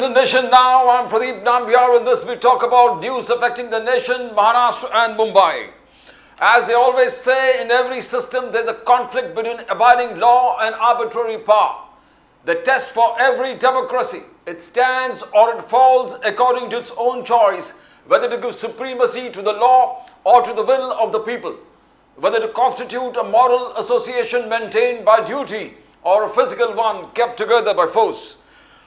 to Nation Now. I'm Pradeep Nambiar. In this, we talk about news affecting the nation, Maharashtra and Mumbai. As they always say, in every system, there's a conflict between abiding law and arbitrary power. The test for every democracy, it stands or it falls according to its own choice, whether to give supremacy to the law or to the will of the people, whether to constitute a moral association maintained by duty or a physical one kept together by force.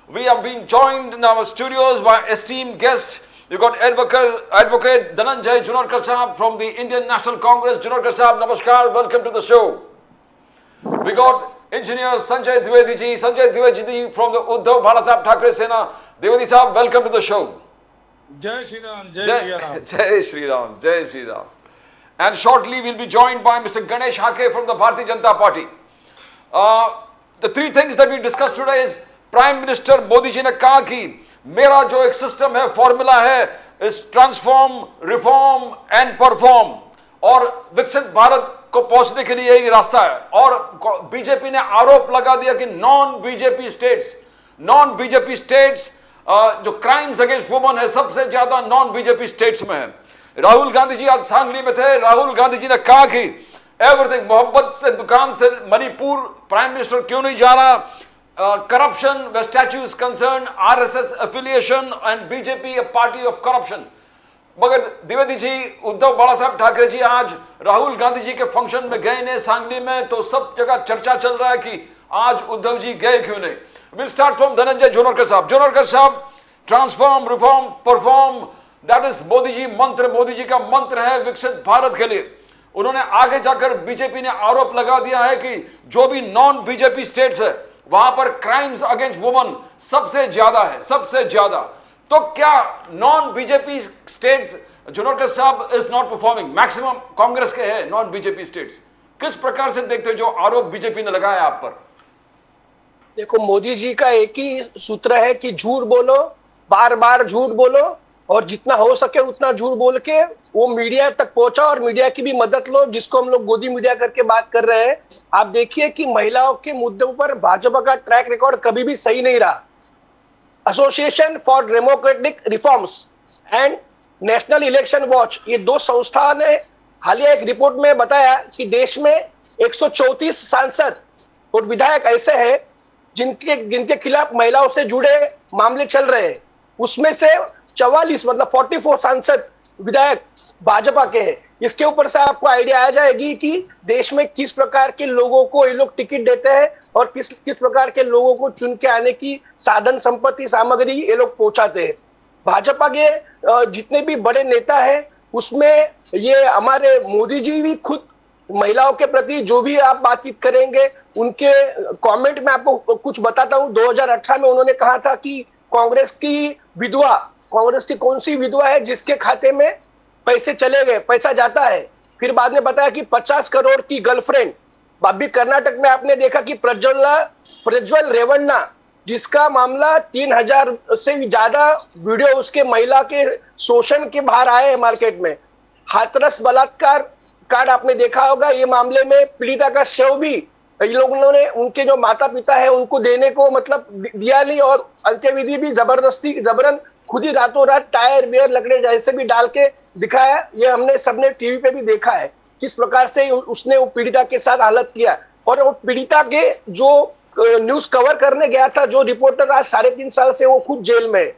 We have been joined in our studios by esteemed guests. You got Advocate Dhananjay Junodkar Sahab from the Indian National Congress. Junodkar Sahab, namaskar, welcome to the show. We got Engineer Sanjay Dwivedi ji from the Uddhav Bala Sahab Thackeray Sena. Dwivedi Sahab, welcome to the show. Jai Shri Ram, Jai Shri Ram. Jai Shri Ram, Jai Shri Ram. And shortly we'll be joined by Mr. Ganesh Hake from the Bharatiya Janata Party. The three things that we discussed today is prime minister Modi ji ने कहा कि मेरा जो एक system है, formula है, इस transform, reform and perform, और विकसित भारत को पहुंचने के लिए यही रास्ता है. और बीजेपी ने आरोप लगा दिया कि नॉन बीजेपी स्टेट्स जो क्राइम्स अगेंस्ट वुमन है, सबसे ज्यादा नॉन बीजेपी स्टेट्स में है. राहुल गांधी जी आज सांगली में थे. राहुल गांधी जी ने कहा कि एवरीथिंग, मोहब्बत से दुकान से मणिपुर प्राइम मिनिस्टर क्यों नहीं जा रहा, corruption where statute is concerned, RSS affiliation and BJP a party of corruption. मगर द्विवेदी जी, उद्धव बाला साहब ठाकरे जी आज राहुल गांधी जी के फंक्शन में गए ने सांगली में, तो सब जगह चर्चा चल रहा है कि आज उद्धव जी गए क्यों नहीं. We'll start from धनंजय जोनरकर साहब. जोनरकर साहब, transform, reform, perform, that is Modi ji mantra, Modi जी का मंत्र है विकसित भारत के लिए. उन्होंने आगे जाकर बीजेपी ने आरोप लगा दिया है कि जो भी नॉन बीजेपी स्टेट्स है वहां पर क्राइम्स अगेंस्ट वुमन सबसे ज्यादा है, सबसे ज्यादा. तो क्या नॉन बीजेपी स्टेट्स, जोनरकर साहब, is not performing? Maximum Congress के हैं नॉन बीजेपी स्टेट्स. किस प्रकार से देखते हो जो आरोप बीजेपी ने लगाया आप पर? देखो, मोदी जी का एक ही सूत्र है कि झूठ बोलो, बार बार झूठ बोलो, और जितना हो सके उतना झूठ बोल के वो मीडिया तक पहुंचा, और मीडिया की भी मदद लो, जिसको हम लोग गोदी मीडिया करके बात कर रहे हैं. आप देखिए कि महिलाओं के मुद्दों पर भाजपा का ट्रैक रिकॉर्ड कभी भी सही नहीं रहा. Association for democratic reforms and national election watch, ये दो संस्था ने हालिया एक रिपोर्ट में बताया कि देश में 134 सांसद और विधायक ऐसे हैं जिनके खिलाफ महिलाओं से जुड़े मामले चल रहे हैं. उसमें से 44 मतलब 44 सांसद विधायक भाजपा के हैं. इसके ऊपर से आपको आइडिया आ जाएगी कि देश में किस प्रकार के लोगों को ये लोग टिकट देते हैं और किस प्रकार के लोगों को चुन के आने की साधन संपत्ति सामग्री ये लोग पहुंचाते हैं. भाजपा के जितने भी बड़े नेता हैं उसमें ये हमारे मोदी जी भी खुद महिलाओं के प्रति जो भी आप बातचीत करेंगे उनके कमेंट में आपको कुछ बताता हूँ. 2018 में उन्होंने कहा था कि कांग्रेस की कौन सी विधवा है जिसके खाते में पैसे चले गए, पैसा जाता है. फिर बाद में बताया कि 50 करोड़ की गर्लफ्रेंड. अभी कर्नाटक में आपने देखा कि प्रज्वल रेवन्ना, जिसका मामला 3000 से भी ज्यादा वीडियो उसके महिला के शोषण के बाहर आए हैं मार्केट में. हाथरस बलात्कार कांड आपने देखा होगा. ये मामले में पीड़िता का शव भी लोगों ने, उनके जो माता पिता है उनको देने को मतलब दिया नहीं, और अंत्यविधि भी जबरन खुद ही रातों रात टायर वेयर लकड़े जैसे भी डाल के दिखाया. ये हमने सबने टीवी पे भी देखा है किस प्रकार से उसने वो पीड़िता के साथ हालत किया. और वो पीड़िता के जो न्यूज कवर करने गया था जो रिपोर्टर, आज 3.5 साल से वो खुद जेल में.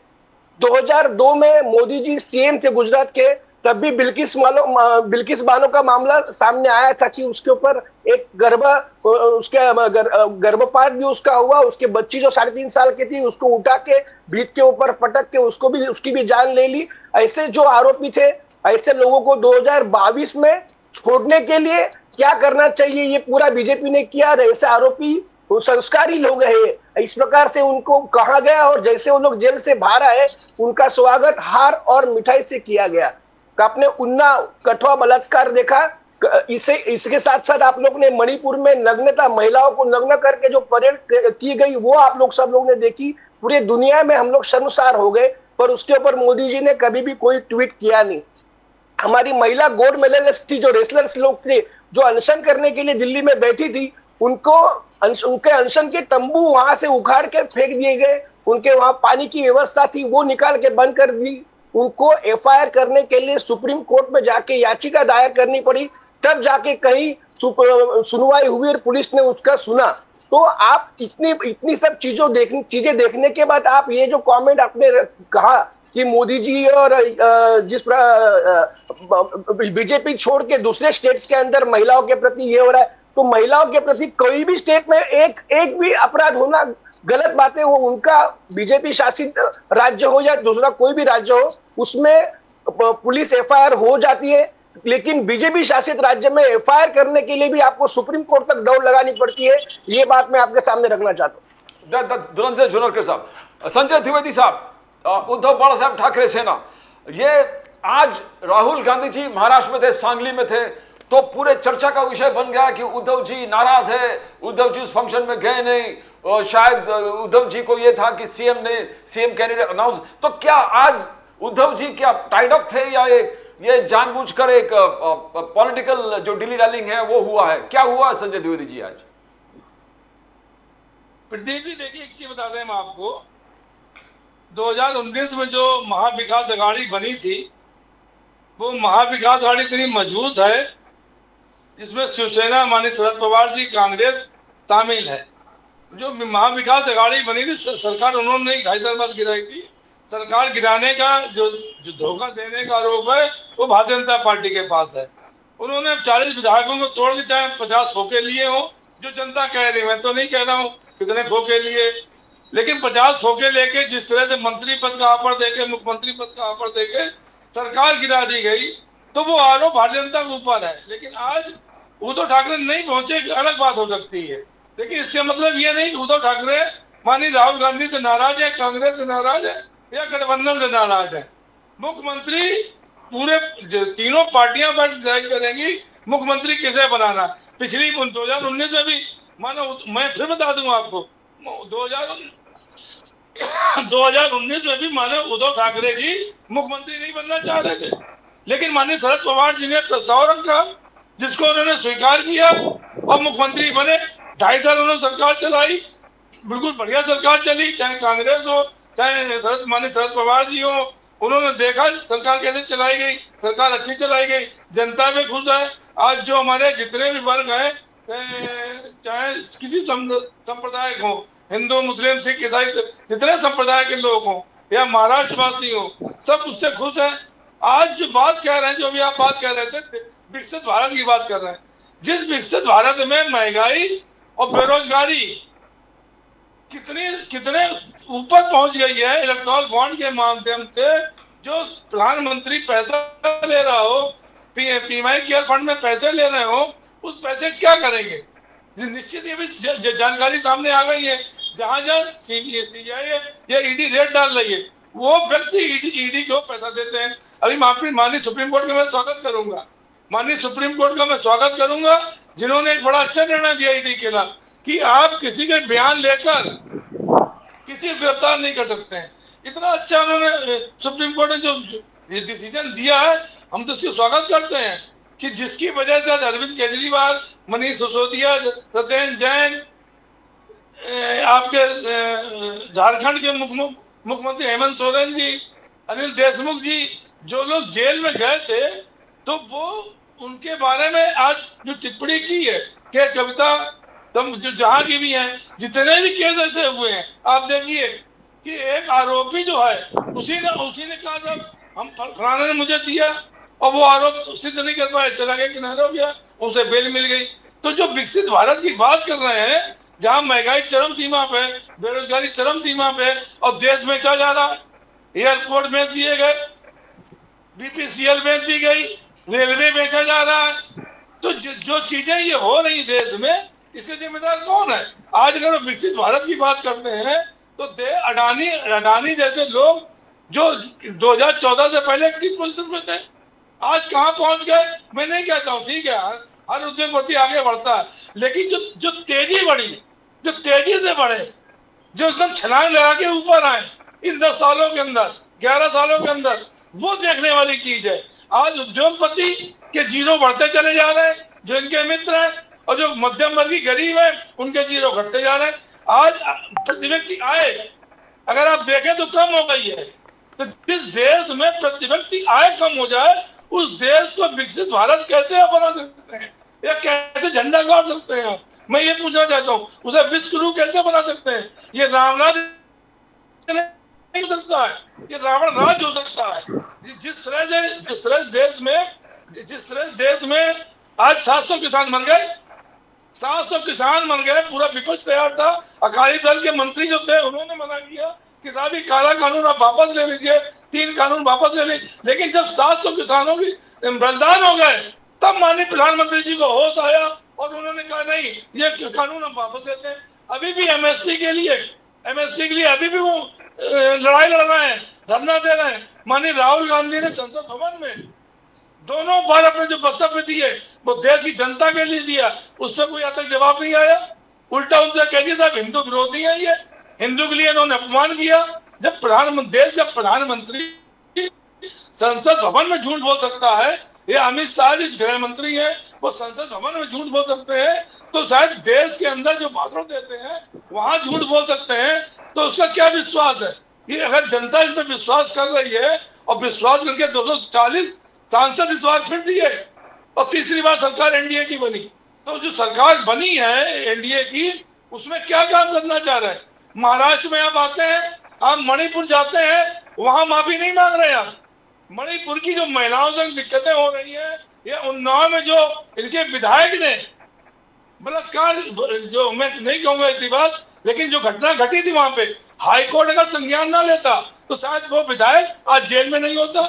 2002 में मोदी जी सीएम थे गुजरात के, तब भी बिल्किस बानो का मामला सामने आया था कि उसके ऊपर एक गर्भपात भी उसका हुआ. उसके बच्ची जो 3.5 साल की थी उसको उठा के भीत के ऊपर पटक के उसकी भी जान ले ली. ऐसे जो आरोपी थे, ऐसे लोगों को 2022 में छोड़ने के लिए क्या करना चाहिए ये पूरा बीजेपी ने किया. ऐसे आरोपी वो संस्कारी लोग हैं, इस प्रकार से उनको कहा गया, और जैसे वो लोग जेल से बाहर आए उनका स्वागत हार और मिठाई से किया गया. आपने उन्नाव कठुआ बलात्कार देखा. इसके साथ साथ आप लोग ने मणिपुर में नग्नता, महिलाओं को नग्न करके जो परेड की गई वो आप लोग सब लोग ने देखी. पूरे दुनिया में हम लोग शर्मसार हो गए, पर उसके ऊपर मोदी जी ने कभी भी कोई ट्वीट किया नहीं. हमारी महिला गोल्ड मेडलिस्ट थी, जो रेसलर्स लोग थे, जो अनशन करने के लिए दिल्ली में बैठी थी, उनके अनशन के तंबू वहां से उखाड़ के फेंक दिए गए. उनके वहां पानी की व्यवस्था थी वो निकाल के बंद कर दी, उनको एफआईआर करने के लिए सुप्रीम कोर्ट में जाके याचिका दायर करनी पड़ी, तब जाके कहीं सुनवाई हुई और पुलिस ने उसका सुना। तो आप इतनी सब चीजें देखने के बाद आप ये जो कमेंट आपने कहा कि मोदी जी और जिस बीजेपी छोड़ के दूसरे स्टेट्स के अंदर महिलाओं के प्रति ये हो रहा है, तो महिलाओं के प्रति कोई भी स्टेट में एक भी अपराध होना गलत बात है। वो उनका बीजेपी शासित राज्य हो या दूसरा कोई भी राज्य हो, उसमें पुलिस एफआईआर हो जाती है, लेकिन बीजेपी शासित राज्य में एफआईआर करने के लिए भी आपको सुप्रीम कोर्ट तक दौड़ लगानी पड़ती है। ये बात मैं आपके सामने रखना चाहता हूँ। धनंजय जुनरकर साहब, संजय द्विवेदी साहब, उद्धव बाळासाहेब ठाकरे सेना, ये आज राहुल गांधी जी महाराष्ट्र में थे, सांगली में थे, तो पूरे चर्चा का विषय बन गया कि उद्धव जी नाराज है, उद्धव जी उस फंक्शन में गए नहीं, और शायद उद्धव जी को यह था कि सीएम कैंडिडेट अनाउंस। तो क्या आज उद्धव जी क्या टाइड अप थे या ये जानबूझकर एक पॉलिटिकल जो डिली डालिंग है वो हुआ है? क्या हुआ संजय द्विवेदी जी आज? प्रदीप जी देखिए, एक चीज बता दें हम आपको, 2019 में जो महाविकास अघाड़ी बनी थी, वो महाविकास अघाड़ी इतनी मजबूत है, इसमें शिवसेना माननीय शरद पवार जी, कांग्रेस शामिल है। जो महाविकास अघाड़ी बनी थी, सरकार उन्होंने 2.5 साल बाद गिराई थी। सरकार गिराने का जो धोखा देने का आरोप है वो भारतीय जनता पार्टी के पास है। उन्होंने 40 विधायकों को तोड़ के चाहे 50 खोखे लिए हो, जो जनता कह रही है, मैं तो नहीं कह रहा हूँ कितने खोखे लिए, लेकिन 50 खोखे लेके जिस तरह से मंत्री पद का ऑफर देके, मुख्यमंत्री पद का ऑफर देके सरकार गिरा दी गई, तो वो आरोप भारतीय जनता के ऊपर है। लेकिन आज उद्धव ठाकरे नहीं पहुंचे, अलग बात हो सकती है, लेकिन इसका मतलब ये नहीं कि उद्धव ठाकरे माननीय राहुल गांधी से नाराज है, कांग्रेस से नाराज है या गठबंधन से नाराज है। मुख्यमंत्री पूरे तीनों पार्टियां पर डिसाइड करेंगी मुख्यमंत्री किसे बनाना। पिछली 2019 में भी मानो, मैं फिर बता दूं आपको, 2019 में भी मानो उद्धव ठाकरे जी मुख्यमंत्री नहीं बनना चाह रहे थे, लेकिन माननीय शरद पवार जी ने प्रस्ताव रखा जिसको उन्होंने स्वीकार किया और मुख्यमंत्री बने। 2.5 साल उन्होंने सरकार चलाई, बिल्कुल बढ़िया सरकार चली, चाहे कांग्रेस हो चाहे माननीय शरद पवार जी हो। उन्होंने देखा सरकार कैसे चलाई गई, सरकार अच्छी चलाई गई, जनता में खुश है। आज जो हमारे जितने भी वर्ग हैं, चाहे किसी संप्रदाय हो, हिंदू मुस्लिम सिख ईसाई, जितने संप्रदाय के लोग हों या महाराष्ट्रवासी हो, सब उससे खुश है। आज जो बात कह रहे हैं, जो भी आप बात कह रहे थे, विकसित भारत की बात कर रहे हैं, जिस विकसित भारत में महंगाई और बेरोजगारी कितने ऊपर पहुंच गई है, इलेक्ट्रॉल बॉन्ड के माध्यम से जो प्रधानमंत्री पैसा ले रहा हो, पीएम केयर फंड में पैसे ले रहे हो, उस पैसे क्या करेंगे? निश्चित ये भी जानकारी सामने आ गई है। जहां जहां सीबीआई या ईडी रेड डाल रही है, वो व्यक्ति ईडी को पैसा देते हैं। अभी माननीय सुप्रीम कोर्ट का मैं स्वागत करूंगा, माननीय सुप्रीम कोर्ट का मैं स्वागत करूंगा, जिन्होंने एक बड़ा अच्छा निर्णय दिया ईडी के खिलाफ कि आप किसी के बयान लेकर किसी गिरफ्तार नहीं कर सकते हैं। इतना अच्छा उन्होंने सुप्रीम कोर्ट ने जो डिसीजन दिया है, हम तो इसका स्वागत करते हैं कि जिसकी वजह से अरविंद केजरीवाल, मनीष सिसोदिया, सत्येंद्र जैन, आपके झारखंड के मुख्यमंत्री हेमंत सोरेन जी, अनिल देशमुख जी, जो लोग जेल में गए थे, तो वो उनके बारे में आज जो टिप्पणी की है कि कविता जो जहां की भी हैं, जितने भी केस ऐसे हुए हैं, आप देखिए कि एक आरोपी जो है उसी ने कहा था हम फलाने ने मुझे दिया, और वो आरोप सिद्ध नहीं कर पाए, चला गया, किनारा हो गया, उसे बेल मिल गई। तो जो विकसित भारत की बात कर रहे हैं, जहां महंगाई चरम सीमा पे, बेरोजगारी चरम सीमा पे और देश बेचा जा रहा है, एयरपोर्ट बेच दिए गए, बीपीसीएल बेच दी गई, रेलवे बेचा जा रहा है, तो जो चीजें ये हो रही देश में, इसके जिम्मेदार कौन है? आज अगर विकसित भारत की बात करते हैं तो अडानी जैसे लोग जो 2014 से पहले किस पोजीशन में थे, आज कहां पहुंच गए? मैं नहीं कहता हूं, ठीक है, हर उद्योगपति आगे बढ़ता है, लेकिन जो तेजी बढ़ी, जो तेजी से बढ़े, जो एकदम छलांग लगा के ऊपर आए इन 10 सालों के अंदर, 11 सालों के अंदर, वो देखने वाली चीज है। आज उद्योगपति के जीरो बढ़ते चले जा रहे हैं, जो इनके मित्र हैं, और जो मध्यम वर्गीय गरीब है उनके जीरो घटते जा रहे हैं। आज प्रति व्यक्ति आय अगर आप देखें तो कम हो गई है। तो जिस देश में प्रति व्यक्ति आय कम हो जाए, उस देश को विकसित भारत कैसे आप बना सकते हैं, या कैसे झंडा गाड़ सकते हैं? मैं ये पूछना चाहता हूँ, उसे विश्व गुरु कैसे बना सकते हैं? ये रामराज नहीं हो सकता है, ये रावण राज हो सकता है। जिस तरह देश में आज 700 किसान मर गए, 700 किसान मर गए, पूरा विपक्ष तैयार था, अकाली दल के मंत्री जो थे उन्होंने मना किया कि साहब ये काला कानून आप वापस ले लीजिए, 3 कानून वापस ले लीजिए। लेकिन जब 700 किसानों की बलिदान हो गए, तब माननीय प्रधानमंत्री जी को होश आया और उन्होंने कहा नहीं, ये कानून हम वापस लेते हैं। अभी भी एमएसपी के लिए अभी भी वो लड़ाई लड़ रहे हैं, धरना दे रहे हैं। माननीय राहुल गांधी ने संसद भवन में दोनों बार अपने जो वक्तव्य दिए वो देश की जनता के लिए दिया, उस पर कोई आज तक जवाब नहीं आया। उल्टा उनसे कह दिया साहब हिंदू विरोधी है, ये हिंदू के लिए इन्होंने अपमान किया। जब देश का प्रधानमंत्री संसद भवन में झूठ बोल सकता है, ये अमित शाह जी गृह मंत्री हैं, वो संसद भवन में झूठ बोल सकते हैं, तो शायद देश के अंदर जो भाषण देते हैं वहां झूठ बोल सकते हैं। तो उसका क्या विश्वास है? ये अगर जनता इस पर विश्वास कर रही है और विश्वास करके 240 सांसद इस बार फिर दिए और तीसरी बार सरकार एनडीए की बनी, तो जो सरकार बनी है एनडीए की, उसमें क्या काम करना चाह रहे हैं? महाराष्ट्र में आप आते हैं, आप मणिपुर जाते हैं, वहां माफी नहीं मांग रहे आप। मणिपुर की जो महिलाओं से दिक्कतें हो रही है, या उन्नाव में जो इनके विधायक ने बलात्कार, जो मैं नहीं कहूंगा ऐसी बात, लेकिन जो घटना घटी थी वहां पे, हाईकोर्ट अगर संज्ञान ना लेता तो शायद वो विधायक आज जेल में नहीं होता।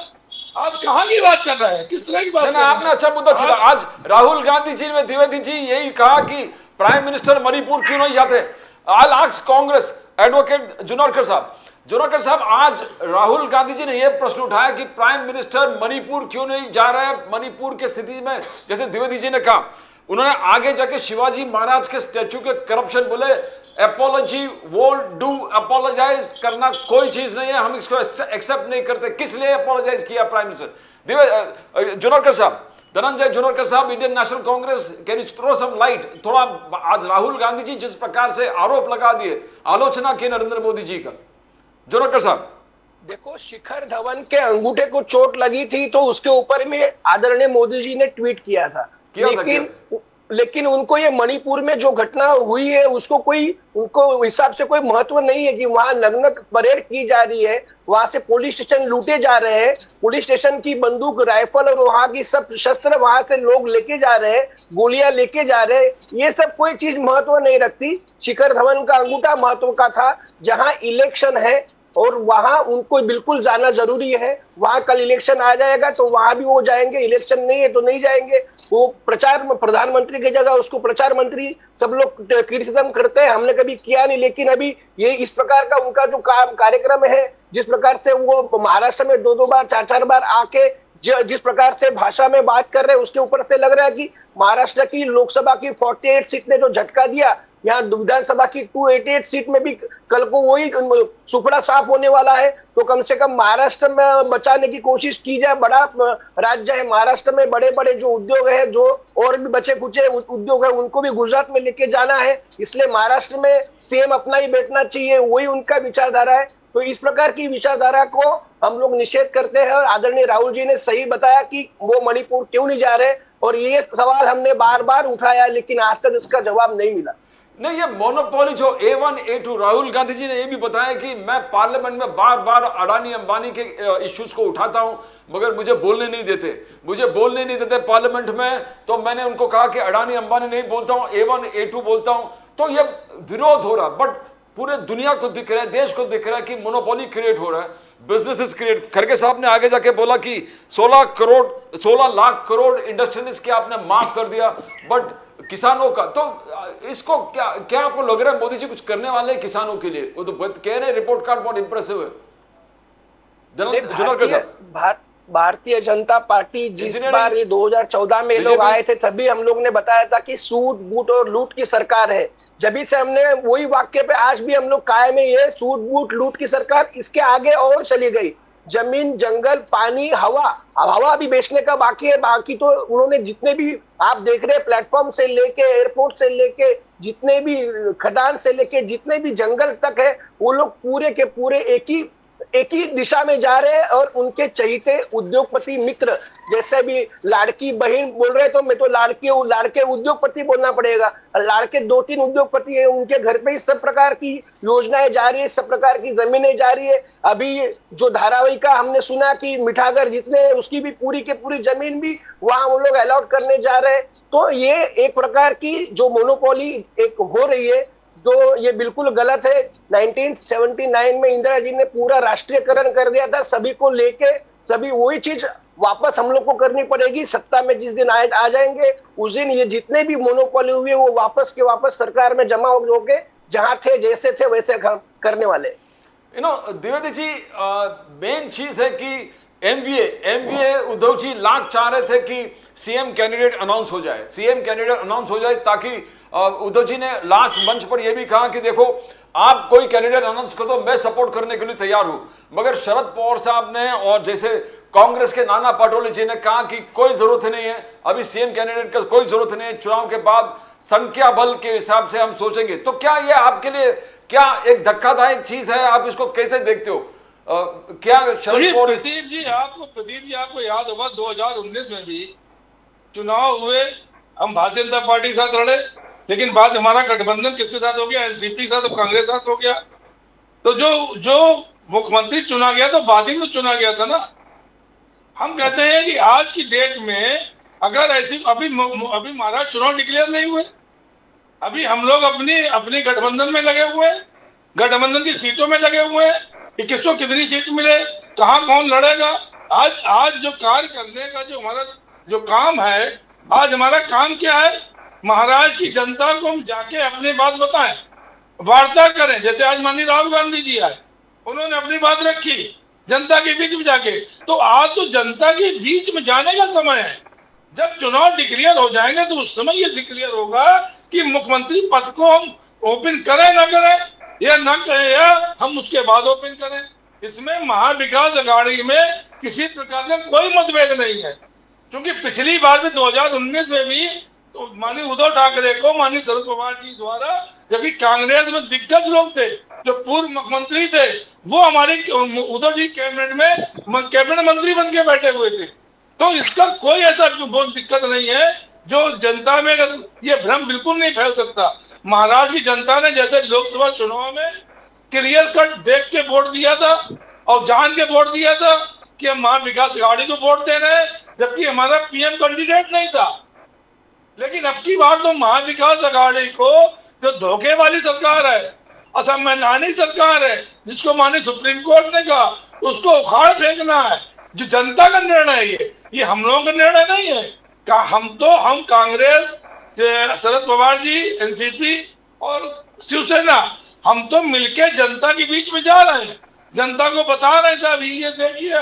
आप कहाँ की बात कर रहे हैं, किस तरह की बात कर रहे हैं? आपने अच्छा मुद्दा छेड़ा। आज राहुल गांधी जी ने द्विवेदी जी यही कहा कि प्राइम मिनिस्टर मणिपुर क्यों नहीं जाते। आई आस्क कांग्रेस एडवोकेट जुनरकर साहब, आज राहुल गांधी जी ने यह प्रश्न उठाया कि प्राइम मिनिस्टर मणिपुर क्यों नहीं जा रहे हैं। मणिपुर के स्थिति में जैसे द्विवेदी जी ने कहा, उन्होंने आगे जाके शिवाजी महाराज के स्टैच्यू के करप्शन बोले, एपोलॉजी वो डू अपोलोजाइज करना कोई चीज नहीं है, हम इसको एक्सेप्ट नहीं करते। किस लिए अपोलोजाइज किया प्राइम मिनिस्टर? जुनरकर साहब, धनंजय जुनरकर साहब, Indian national Congress, can you throw some light? थोड़ा आज राहुल गांधी जी जिस प्रकार से आरोप लगा दिए, आलोचना की नरेंद्र मोदी जी का, जुनरकर साहब। देखो, शिखर धवन के अंगूठे को चोट लगी थी तो उसके ऊपर में आदरणीय मोदी जी ने ट्वीट किया था, लेकिन उनको ये मणिपुर में जो घटना हुई है उसको उनको हिसाब से कोई महत्व नहीं है कि वहां नग्न परेड की जा रही है, वहां से पुलिस स्टेशन लूटे जा रहे हैं, पुलिस स्टेशन की बंदूक, राइफल और वहां की सब शस्त्र वहां से लोग लेके जा रहे हैं, गोलियां लेके जा रहे हैं। ये सब कोई चीज महत्व नहीं रखती। शिखर धवन का अंगूठा महत्व का था। जहां इलेक्शन है और वहां उनको बिल्कुल जाना जरूरी है। वहां कल इलेक्शन आ जाएगा तो वहां भी वो जाएंगे, इलेक्शन नहीं है तो नहीं जाएंगे। वो प्रचार प्रधानमंत्री की जगह उसको प्रचार मंत्री सब लोग क्रिटिसिज्म करते हैं, हमने कभी किया नहीं। लेकिन अभी ये इस प्रकार का उनका जो कार्यक्रम है, जिस प्रकार से वो महाराष्ट्र में 2-2 बार 4-4 बार आके जिस प्रकार से भाषा में बात कर रहे हैं, उसके ऊपर से लग रहा है कि महाराष्ट्र की लोकसभा की 48 सीट ने जो झटका दिया, यहाँ विधानसभा की 288 सीट में भी कल को वही सुपड़ा साफ होने वाला है। तो कम से कम महाराष्ट्र में बचाने की कोशिश की जाए। बड़ा राज्य है महाराष्ट्र में, बड़े बड़े जो उद्योग है, जो और भी बचे कुचे उद्योग है, उनको भी गुजरात में लेके जाना है। इसलिए महाराष्ट्र में सीएम अपना ही बैठना चाहिए, वही उनका विचारधारा है। तो इस प्रकार की विचारधारा को हम लोग निषेध करते हैं। और आदरणीय राहुल जी ने सही बताया कि वो मणिपुर क्यों नहीं जा रहे, और ये सवाल हमने बार बार उठाया, लेकिन आज तक इसका जवाब नहीं मिला। नहीं, ये मोनोपोली जो A1 A2, राहुल गांधी जी ने ये भी बताया कि मैं पार्लियामेंट में बार बार अडानी अंबानी के इश्यूज को उठाता हूं, मगर मुझे बोलने नहीं देते पार्लियामेंट में। तो मैंने उनको कहा कि अडानी अंबानी नहीं बोलता हूं, A1 A2 बोलता हूं। तो ये विरोध हो रहा, बट पूरे दुनिया को दिख रहा है, देश को दिख रहा है कि मोनोपोली क्रिएट हो रहा है, बिजनेसेस क्रिएट। खड़गे साहब ने आगे जाके बोला कि 16 लाख करोड़ इंडस्ट्रियलिस्ट के आपने माफ कर दिया, बट किसानों का तो इसको क्या आपको लग रहा है मोदी जी कुछ करने वाले हैं किसानों के लिए? वो तो कह रहे हैं रिपोर्ट कार्ड बहुत इंप्रेसिव है। भारतीय जनता पार्टी जिस बार ये 2014 में लोग आए थे, तभी हम लोग ने बताया था कि सूट बूट और लूट की सरकार है। जब से हमने वही वाक्य पे आज भी हम लोग कायम है, ये सूट बूट लूट की सरकार, इसके आगे और चली गई। जमीन, जंगल, पानी, हवा। अब हवा भी बेचने का बाकी है। बाकी तो उन्होंने जितने भी आप देख रहे हैं, प्लेटफॉर्म से लेके एयरपोर्ट से लेके जितने भी खदान से लेके जितने भी जंगल तक है, वो लोग पूरे के पूरे एक ही दिशा में जा रहे हैं। और उनके चहीते उद्योगपति मित्र, जैसे भी लाड़की बहन बोल रहे, तो मैं तो लाड़के उद्योगपति बोलना पड़ेगा। लाड़के 2-3 उद्योगपति है, उनके घर पे ही सब प्रकार की योजनाएं जारी है, सब प्रकार की जमीनें जारी है। अभी जो धारावाहिक का हमने सुना कि मिठागर जितने हैं, उसकी भी पूरी के पूरी जमीन भी वहां वो लोग अलॉट करने जा रहे हैं। तो ये एक प्रकार की जो मोनोपोली एक हो रही है, तो ये बिल्कुल गलत है। 1979 में इंदिरा जी ने पूरा राष्ट्रीयकरण कर दिया था, सभी को लेके। सभी वही चीज वापस हम लोग को करनी पड़ेगी। सत्ता में जिस दिन आ जाएंगे, उस दिन ये जितने भी मोनोपोली हुए वो वापस के वापस सरकार में जमा होके जहां थे, जैसे थे वैसे करने वाले। द्विवेदी जी, मेन चीज है कि एमवीए उद्धव जी लाख चाह रहे थे कि सीएम कैंडिडेट अनाउंस हो जाए, ताकि उद्धव जी ने लास्ट मंच पर यह भी कहा कि देखो, आप कोई कैंडिडेट अनाउंस कर दो, मैं सपोर्ट करने के लिए तैयार हूं। मगर शरद पवार साहब ने और जैसे कांग्रेस के नाना पटोले जी ने कहा कि कोई जरूरत नहीं है, अभी सीएम कैंडिडेट का कोई जरूरत नहीं है, चुनाव के बाद संख्या बल के हिसाब से हम सोचेंगे। तो क्या यह आपके लिए क्या एक धक्कादायक चीज है? आप इसको कैसे देखते हो? क्या शरद पवार? प्रदीप जी आपको याद होगा 2019 में भी चुनाव हुए, हम भारतीय जनता पार्टी के साथ लड़े, लेकिन बाद हमारा गठबंधन किसके साथ हो गया? एनसीपी के साथ, कांग्रेस के साथ हो गया। तो जो मुख्यमंत्री चुना गया तो बाद ही में चुना गया था ना। हम कहते हैं कि आज की डेट में अगर ऐसी अभी महाराज चुनाव डिक्लेयर नहीं हुए, अभी हम लोग अपनी गठबंधन में लगे हुए हैं, गठबंधन की सीटों में लगे हुए हैं कि किसको कितनी सीट मिले, कहाँ कौन लड़ेगा। आज जो कार्य करने का जो हमारा जो काम है, आज हमारा काम क्या है? महाराज की जनता को हम जाके अपनी बात बताएं, वार्ता करें। जैसे आज माननीय राहुल गांधी जी आए, उन्होंने अपनी बात रखी जनता के बीच में जाके। तो आज तो जनता के बीच में जाने का समय है। जब चुनाव डिक्लेयर हो जाएंगे तो उस समय ये डिक्लेयर होगा कि मुख्यमंत्री पद को हम ओपन करें ना करें, या ना करें, या हम उसके बाद ओपन करें। इसमें महाविकास अघाड़ी में किसी प्रकार का कोई मतभेद नहीं है, क्योंकि पिछली बार भी 2019 में भी तो माननीय उद्धव ठाकरे को माननीय शरद पवार जी द्वारा, जबकि कांग्रेस में दिग्गज लोग थे, जो पूर्व मुख्यमंत्री थे, वो हमारे उद्धव जी कैबिनेट में कैबिनेट मंत्री बन के बैठे हुए थे। तो इसका कोई ऐसा बहुत दिक्कत नहीं है। जो जनता में ये भ्रम बिल्कुल नहीं फैल सकता। महाराष्ट्र की जनता ने जैसे लोकसभा चुनाव में क्लियर कट देख के वोट दिया था और जान के वोट दिया था कि हम महाविकास अघाड़ी को वोट दे रहे हैं, जबकि हमारा पीएम कैंडिडेट नहीं था। लेकिन अब की बार तो महाविकास अघाड़ी को, जो धोखे वाली सरकार है, असंवैधानिक सरकार है, जिसको माननीय सुप्रीम कोर्ट ने कहा, उसको उखाड़ फेंकना है। जो जनता का निर्णय है, ये हम लोगों का निर्णय नहीं है। हम कांग्रेस, शरद पवार जी, एनसीपी और शिवसेना, हम तो मिलके जनता के बीच में जा रहे हैं, जनता को बता रहे हैं साहब ये देखिए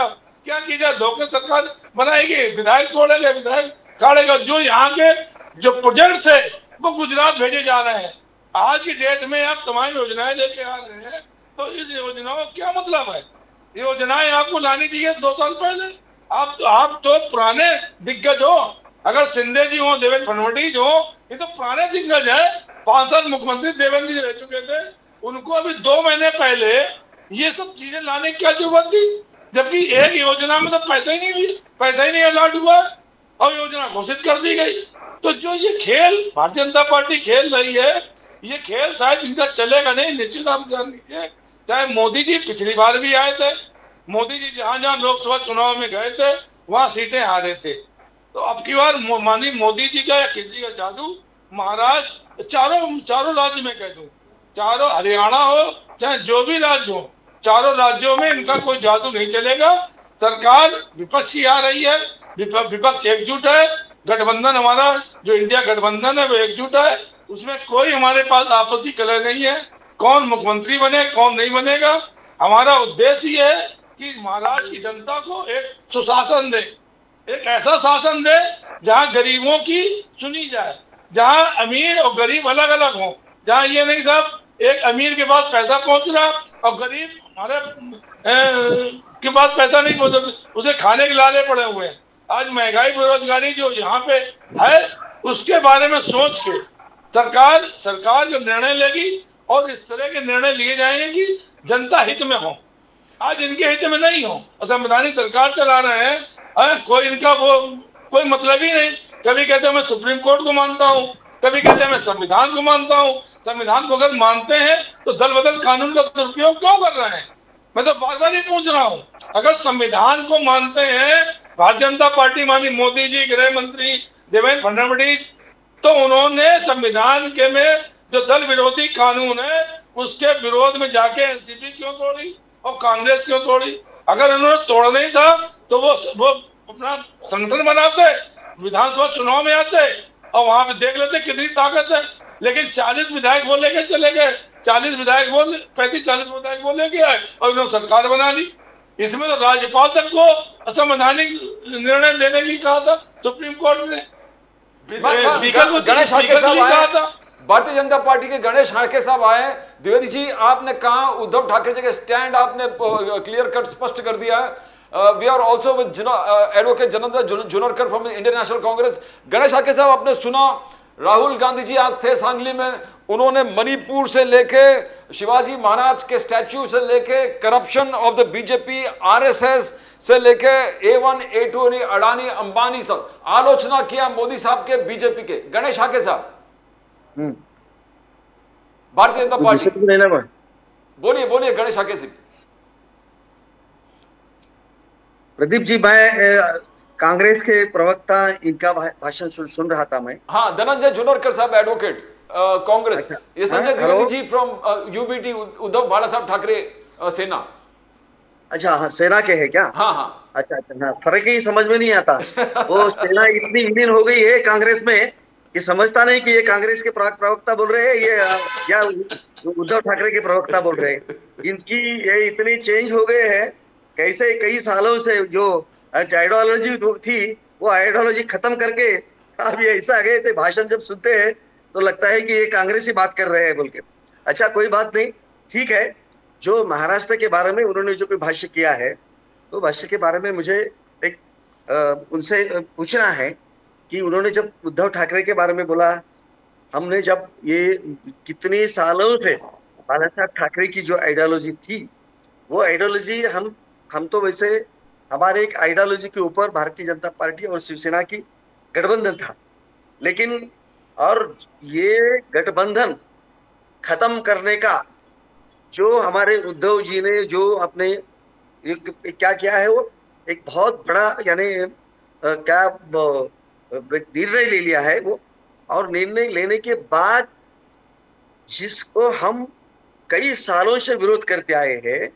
क्या की जाए, धोखे सरकार बनाएगी, विधायक तोड़ेंगे, विधायक काटेगा। जो यहाँ के जो प्रोजेक्ट है वो गुजरात भेजे जा रहे हैं। आज की डेट में आप तमाम योजनाएं लेके आ रहे हैं, तो इस योजनाओं का क्या मतलब है? योजनाएं आपको लानी चाहिए 2 साल पहले। आप तो पुराने दिग्गज हो, अगर शिंदे जी हो, देवेंद्र फडणवीस हो, ये तो पुराने दिग्गज है। 5 साल मुख्यमंत्री देवेंद्र जी रह चुके थे, उनको अभी 2 महीने पहले ये सब चीजें लाने की क्या जरूरत थी? जबकि एक योजना में तो पैसा ही नहीं अलॉट हुआ और योजना घोषित कर दी गई। तो जो ये खेल भारतीय जनता पार्टी खेल रही है, ये खेल शायद इनका चलेगा नहीं। निश्चित आप जान लीजिए, चाहे मोदी जी पिछली बार भी आए थे, मोदी जी जहां लोकसभा चुनाव में गए थे वहां सीटें हारे थे। तो अब की बार माननीय मोदी जी का या किसी का जादू महाराष्ट्र, चारों राज्य में कह दूं, चारों हरियाणा हो चाहे जो भी राज्य हो, चारों राज्यों में इनका कोई जादू नहीं चलेगा। सरकार विपक्ष की आ रही है, विपक्ष एकजुट है, गठबंधन हमारा जो इंडिया गठबंधन है वो एकजुट है, उसमें कोई हमारे पास आपसी कलह नहीं है। कौन मुख्यमंत्री बने कौन नहीं बनेगा, हमारा उद्देश्य ये है कि महाराष्ट्र की जनता को एक सुशासन दे, एक ऐसा शासन दे जहां गरीबों की सुनी जाए, जहां अमीर और गरीब अलग अलग हो, जहां ये नहीं साहब एक अमीर के पास पैसा पहुंच रहा और गरीब हमारे के पास पैसा नहीं पहुंचा, उसे खाने के लाले पड़े हुए हैं। आज महंगाई बेरोजगारी जो यहाँ पे है उसके बारे में सोच के सरकार जो निर्णय लेगी और इस तरह के निर्णय लिए जाएंगे कि जनता हित में हो, आज इनके हित में नहीं हो। असंवैधानिक सरकार चला रहे हैं, कोई इनका वो कोई मतलब ही नहीं। कभी कहते हैं मैं सुप्रीम कोर्ट को मानता हूँ, कभी कहते हैं मैं संविधान को मानता हूँ। संविधान को अगर मानते हैं तो दल बदल कानून का दुरुपयोग क्यों कर रहे हैं? मैं तो बार बार ही पूछ रहा हूँ। अगर संविधान को मानते हैं भारतीय जनता पार्टी, माननीय मोदी जी, गृह मंत्री देवेंद्र फडणवीस, तो उन्होंने संविधान के में जो दल विरोधी कानून है उसके विरोध में जाके एनसीपी क्यों तोड़ी और कांग्रेस क्यों तोड़ी? अगर उन्होंने तोड़ना ही था तो वो अपना संगठन बनाते, विधानसभा चुनाव में आते और वहां पे देख लेते कितनी ताकत है। लेकिन 40 विधायक बोले के चले गए, 40 विधायक बोल 35-40 विधायक बोले के आए और उन्होंने सरकार बना ली। इसमें तो राज्यपाल तक को असंवैधानिक निर्णय लेने की कहा था सुप्रीम कोर्ट ने। गणेश हाके साहब आए, भारतीय जनता पार्टी के गणेश हाके साहब आए। द्विवेदी जी, आपने कहा उद्धव ठाकरे जी का स्टैंड आपने क्लियर कट स्पष्ट कर दिया है। We are also with advocate Janardan Junnarkar from Indian national Congress. Ganesh Hake साहब, आपने सुना राहुल गांधी जी आज थे सांगली में, उन्होंने मणिपुर से लेके शिवाजी महाराज के स्टैच्यू से लेके corruption of the BJP, RSS से लेके A1 A2 अडानी अंबानी सब आलोचना किया मोदी साहब के, बीजेपी के। गणेश हाके साहब, भारतीय जनता पार्टी, बोलिए गणेश हाके जी। प्रदीप जी, मैं कांग्रेस के प्रवक्ता इनका भाषण सुन रहा था मैं। हाँ, धनंजय जुनरकर साहब, एडवोकेट कांग्रेस। अच्छा, ये संजय द्विवेदी जी फ्रॉम यूबीटी, उद्धव बाला साहब ठाकरे सेना। अच्छा, हाँ, सेना के है क्या? हाँ। अच्छा, हाँ, फर्क ही समझ में नहीं आता। वो सेना इतनी विलीन हो गई है कांग्रेस में कि समझता नहीं कि ये कांग्रेस के प्रवक्ता बोल रहे हैं ये या उद्धव ठाकरे के प्रवक्ता बोल रहे हैं। इनकी ये इतनी चेंज हो गए हैं, कैसे कई सालों से जो आइडियोलॉजी थी वो आइडियोलॉजी खत्म करके अब ये ऐसा आ गए थे, भाषण जब सुनते हैं तो लगता है कि ये कांग्रेस ही बात कर रहे हैं बोल के। अच्छा, कोई बात नहीं, ठीक है। जो महाराष्ट्र के बारे में उन्होंने जो कोई भाष्य किया है, तो भाष्य के बारे में मुझे एक उनसे पूछना है कि उन्होंने जब उद्धव ठाकरे के बारे में बोला, हमने जब ये कितने सालों से बाला साहब ठाकरे की जो आइडियोलॉजी थी वो आइडियोलॉजी हम तो वैसे हमारे एक आइडियोलॉजी के ऊपर भारतीय जनता पार्टी और शिवसेना की गठबंधन था, लेकिन और ये गठबंधन खत्म करने का जो हमारे उद्धव जी ने जो अपने क्या किया है, वो एक बहुत बड़ा यानी क्या निर्णय ले लिया है वो। और निर्णय लेने के बाद जिसको हम कई सालों से विरोध करते आए हैं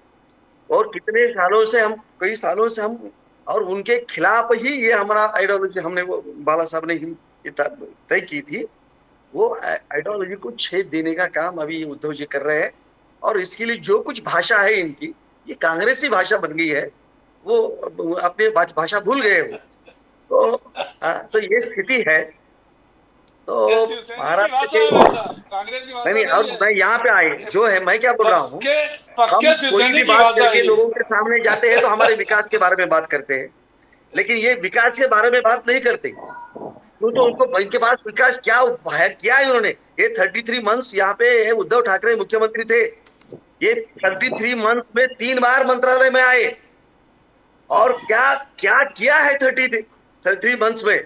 और कई सालों से हम और उनके खिलाफ ही ये हमारा आइडियोलॉजी हमने वो बाला साहब ने ही तय की थी, वो आइडियोलॉजी को छेद देने का काम अभी उद्धव जी कर रहे हैं। और इसके लिए जो कुछ भाषा है इनकी, ये कांग्रेसी भाषा बन गई है, वो अपने भाषा भूल गए हो। तो ये स्थिति है। तो महाराष्ट्र के नहीं, और मैं यहाँ पे आए जो है, मैं क्या बोल रहा हूँ, हम कोई भी बात करके लोगों के सामने जाते हैं तो हमारे विकास के बारे में बात करते हैं, लेकिन ये विकास के बारे में बात नहीं करते। तो उनको इनके पास विकास क्या है, क्या है इन्होंने? ये 33 मंथ्स यहाँ पे उद्धव ठाकरे मुख्यमंत्री थे, ये 33 मंथ में 3 बार मंत्रालय में आए और क्या क्या किया है 33 मंथ्स में?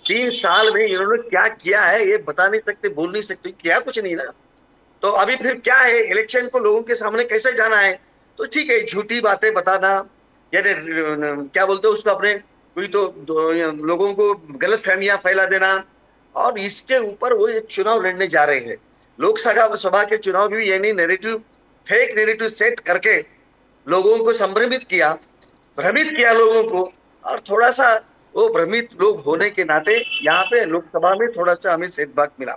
3 साल में इन्होंने क्या किया है ये बता नहीं सकते, बोल नहीं सकते, किया कुछ नहीं ना। तो अभी फिर क्या है, इलेक्शन को लोगों के सामने कैसे जाना है? तो ठीक है, झूठी बातें बताना यानी क्या बोलते हैं उसको, अपने कोई तो लोगों को गलत फहमियां फैला देना, और इसके ऊपर वो एक चुनाव लड़ने जा रहे हैं। लोकसभा के चुनाव भी यानी नैरेटिव, फेक नैरेटिव सेट करके लोगों को संभ्रमित किया, भ्रमित किया लोगों को, और थोड़ा सा वो भ्रमित लोग होने के नाते यहाँ पे लोकसभा में थोड़ा सा हमें सेटबैक मिला।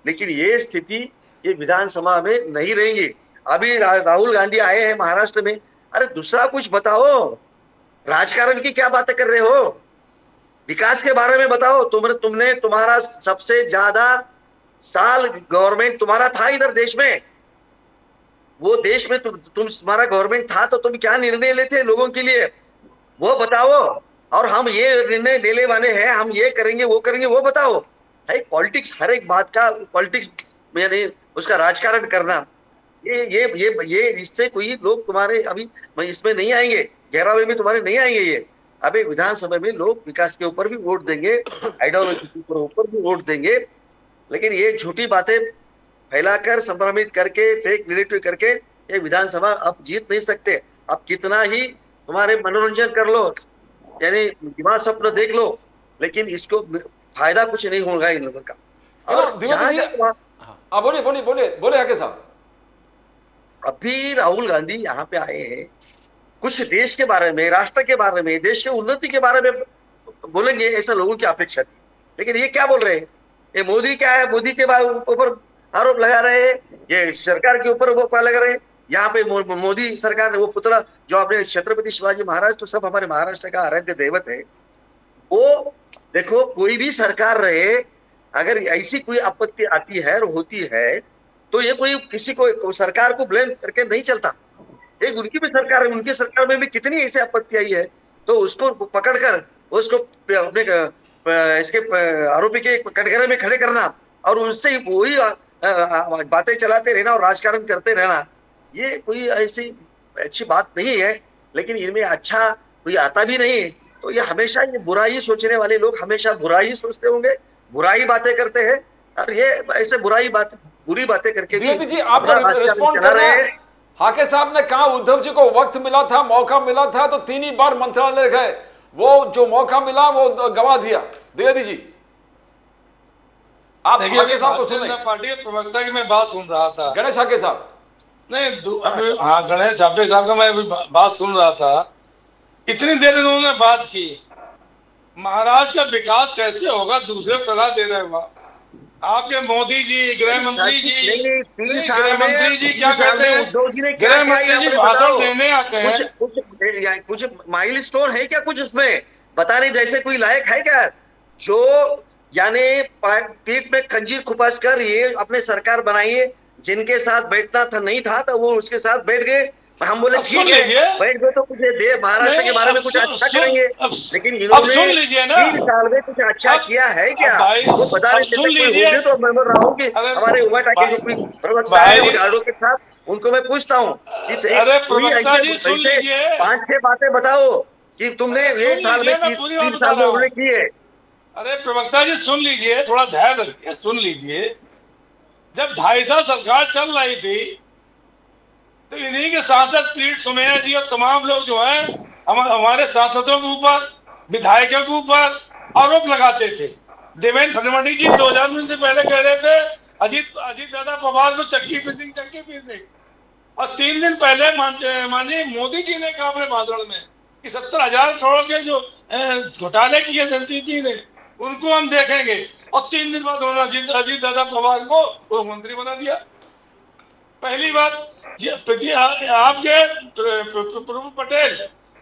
लेकिन ये स्थिति ये विधानसभा में नहीं रहेंगी। अभी राहुल गांधी आए हैं महाराष्ट्र में, अरे दूसरा कुछ बताओ, राजकारण की क्या बातें कर रहे हो? विकास के बारे में बताओ। तुमने तुम्हारा सबसे ज्यादा साल गवर्नमेंट तुम्हारा था इधर देश में, वो देश में तुम्हारा गवर्नमेंट था तो तुम क्या निर्णय लेते लोगों के लिए, वो बताओ। और हम ये निर्णय लेने वाले हैं, हम ये करेंगे वो करेंगे, वो बताओ। है पॉलिटिक्स, हर एक बात का पॉलिटिक्स यानी उसका राजकारण करना, ये इससे कोई लोग तुम्हारे अभी इसमें नहीं आएंगे, गहरावे में तुम्हारे नहीं आएंगे। ये अभी विधानसभा में लोग विकास के ऊपर भी वोट देंगे, आइडियोलॉजी के ऊपर भी वोट देंगे, लेकिन ये झूठी बातें फैलाकर, संभ्रमित करके, फेक नैरेटिव करके ये विधानसभा अब जीत नहीं सकते। अब कितना ही तुम्हारे मनोरंजन कर लो, यानी दिमाग स्वप्न देख लो, लेकिन इसको फायदा कुछ नहीं होगा इन लोगों का। और बोले आगे साहब। अभी राहुल गांधी यहाँ पे आए हैं, कुछ देश के बारे में, राष्ट्र के बारे में, देश के उन्नति के बारे में बोलेंगे, ऐसा लोगों की अपेक्षा थी। लेकिन ये क्या बोल रहे हैं, ये मोदी क्या है, मोदी के ऊपर आरोप लगा रहे हैं, ये सरकार के ऊपर वो लगा रहे हैं। यहाँ पे मोदी सरकार ने वो पुतला जो अपने छत्रपति शिवाजी महाराज, तो सब हमारे महाराष्ट्र का आराध्य दैवत है। वो देखो, कोई भी सरकार रहे, अगर ऐसी कोई आपत्ति आती है और होती है तो ये कोई किसी को सरकार को ब्लेम करके नहीं चलता। एक उनकी भी सरकार है, उनकी सरकार में भी कितनी ऐसी आपत्ति आई है, तो उसको पकड़कर उसको अपने इसके आरोपी के कटघरे में खड़े करना और उनसे वही बातें चलाते रहना और राजकारण करते रहना, ये कोई ऐसी अच्छी बात नहीं है। लेकिन इनमें अच्छा कोई आता भी नहीं है, तो ये हमेशा ये बुराई सोचने वाले लोग हमेशा बुराई सोचते होंगे, बुराई बातें करते हैं, और ये ऐसे बुरी बातें करके द्विवेदी जी आप रिस्पॉन्ड कर रहे हैं। हाके साहब ने कहा उद्धव जी को वक्त मिला था, मौका मिला था, तो 3 ही बार मंत्रालय गए, वो जो मौका मिला वो गवा दिया। द्विवेदी जी आप हाके साहब को सुने। पार्टी के प्रवक्ता की मैं बात सुन रहा था, गणेश हाके साहब। नहीं, हाँ, गणेश हाके साहब का मैं बात सुन रहा था। इतनी देर इन्होंने बात की, महाराष्ट्र का विकास कैसे होगा, दूसरे सलाह दे रहे हो आपके मोदी जी, गृह मंत्री जी, गृह मंत्री जी क्या कहते हैं, गृह मंत्री जी भाषण देने आते हैं। कुछ माइलस्टोन है क्या, कुछ उसमें बताने जैसे कोई लायक है क्या, जो यानी पीठ में खंजीर खुपास कर ये अपने सरकार बनाई है, जिनके साथ बैठना था नहीं था तो वो उसके साथ बैठ गए। हम बोले ठीक है, बैठ गए तो कुछ दे, महाराष्ट्र के बारे में कुछ अच्छा करेंगे, लेकिन इन्होंने 3 साल में कुछ अच्छा किया है क्या, वो बता रहे थे। तो मैं बोल रहा हूँ कि हमारे युवा टाके जो कोई प्रवक्ता है गार्डों के साथ, उनको मैं पूछता हूँ कि 5-6 बातें बताओ कि तुमने 1 साल में 3 साल में उन्होंने की है। अरे प्रवक्ता जी सुन लीजिए, थोड़ा ध्यान रखिए, सुन लीजिए। जब 2.5 साल सरकार चल रही थी तो इन्हीं के सांसद पीठ सुमैया जी और तमाम लोग जो है हमारे सांसदों के ऊपर, विधायकों के ऊपर आरोप लगाते थे। देवेंद्र फडणवीस जी 2000 से पहले कह रहे थे अजीत दादा पवार को चक्की पीसिंग, और 3 दिन पहले माननीय मोदी जी ने कहा अपने भाषण में कि 70,000 करोड़ के जो घोटाले किए एनसीपी ने उनको हम देखेंगे, और 3 दिन बाद उन्होंने अजीत दादा पवार को मुख्यमंत्री बना दिया। पहली बात, आपके प्रफुल्ल पटेल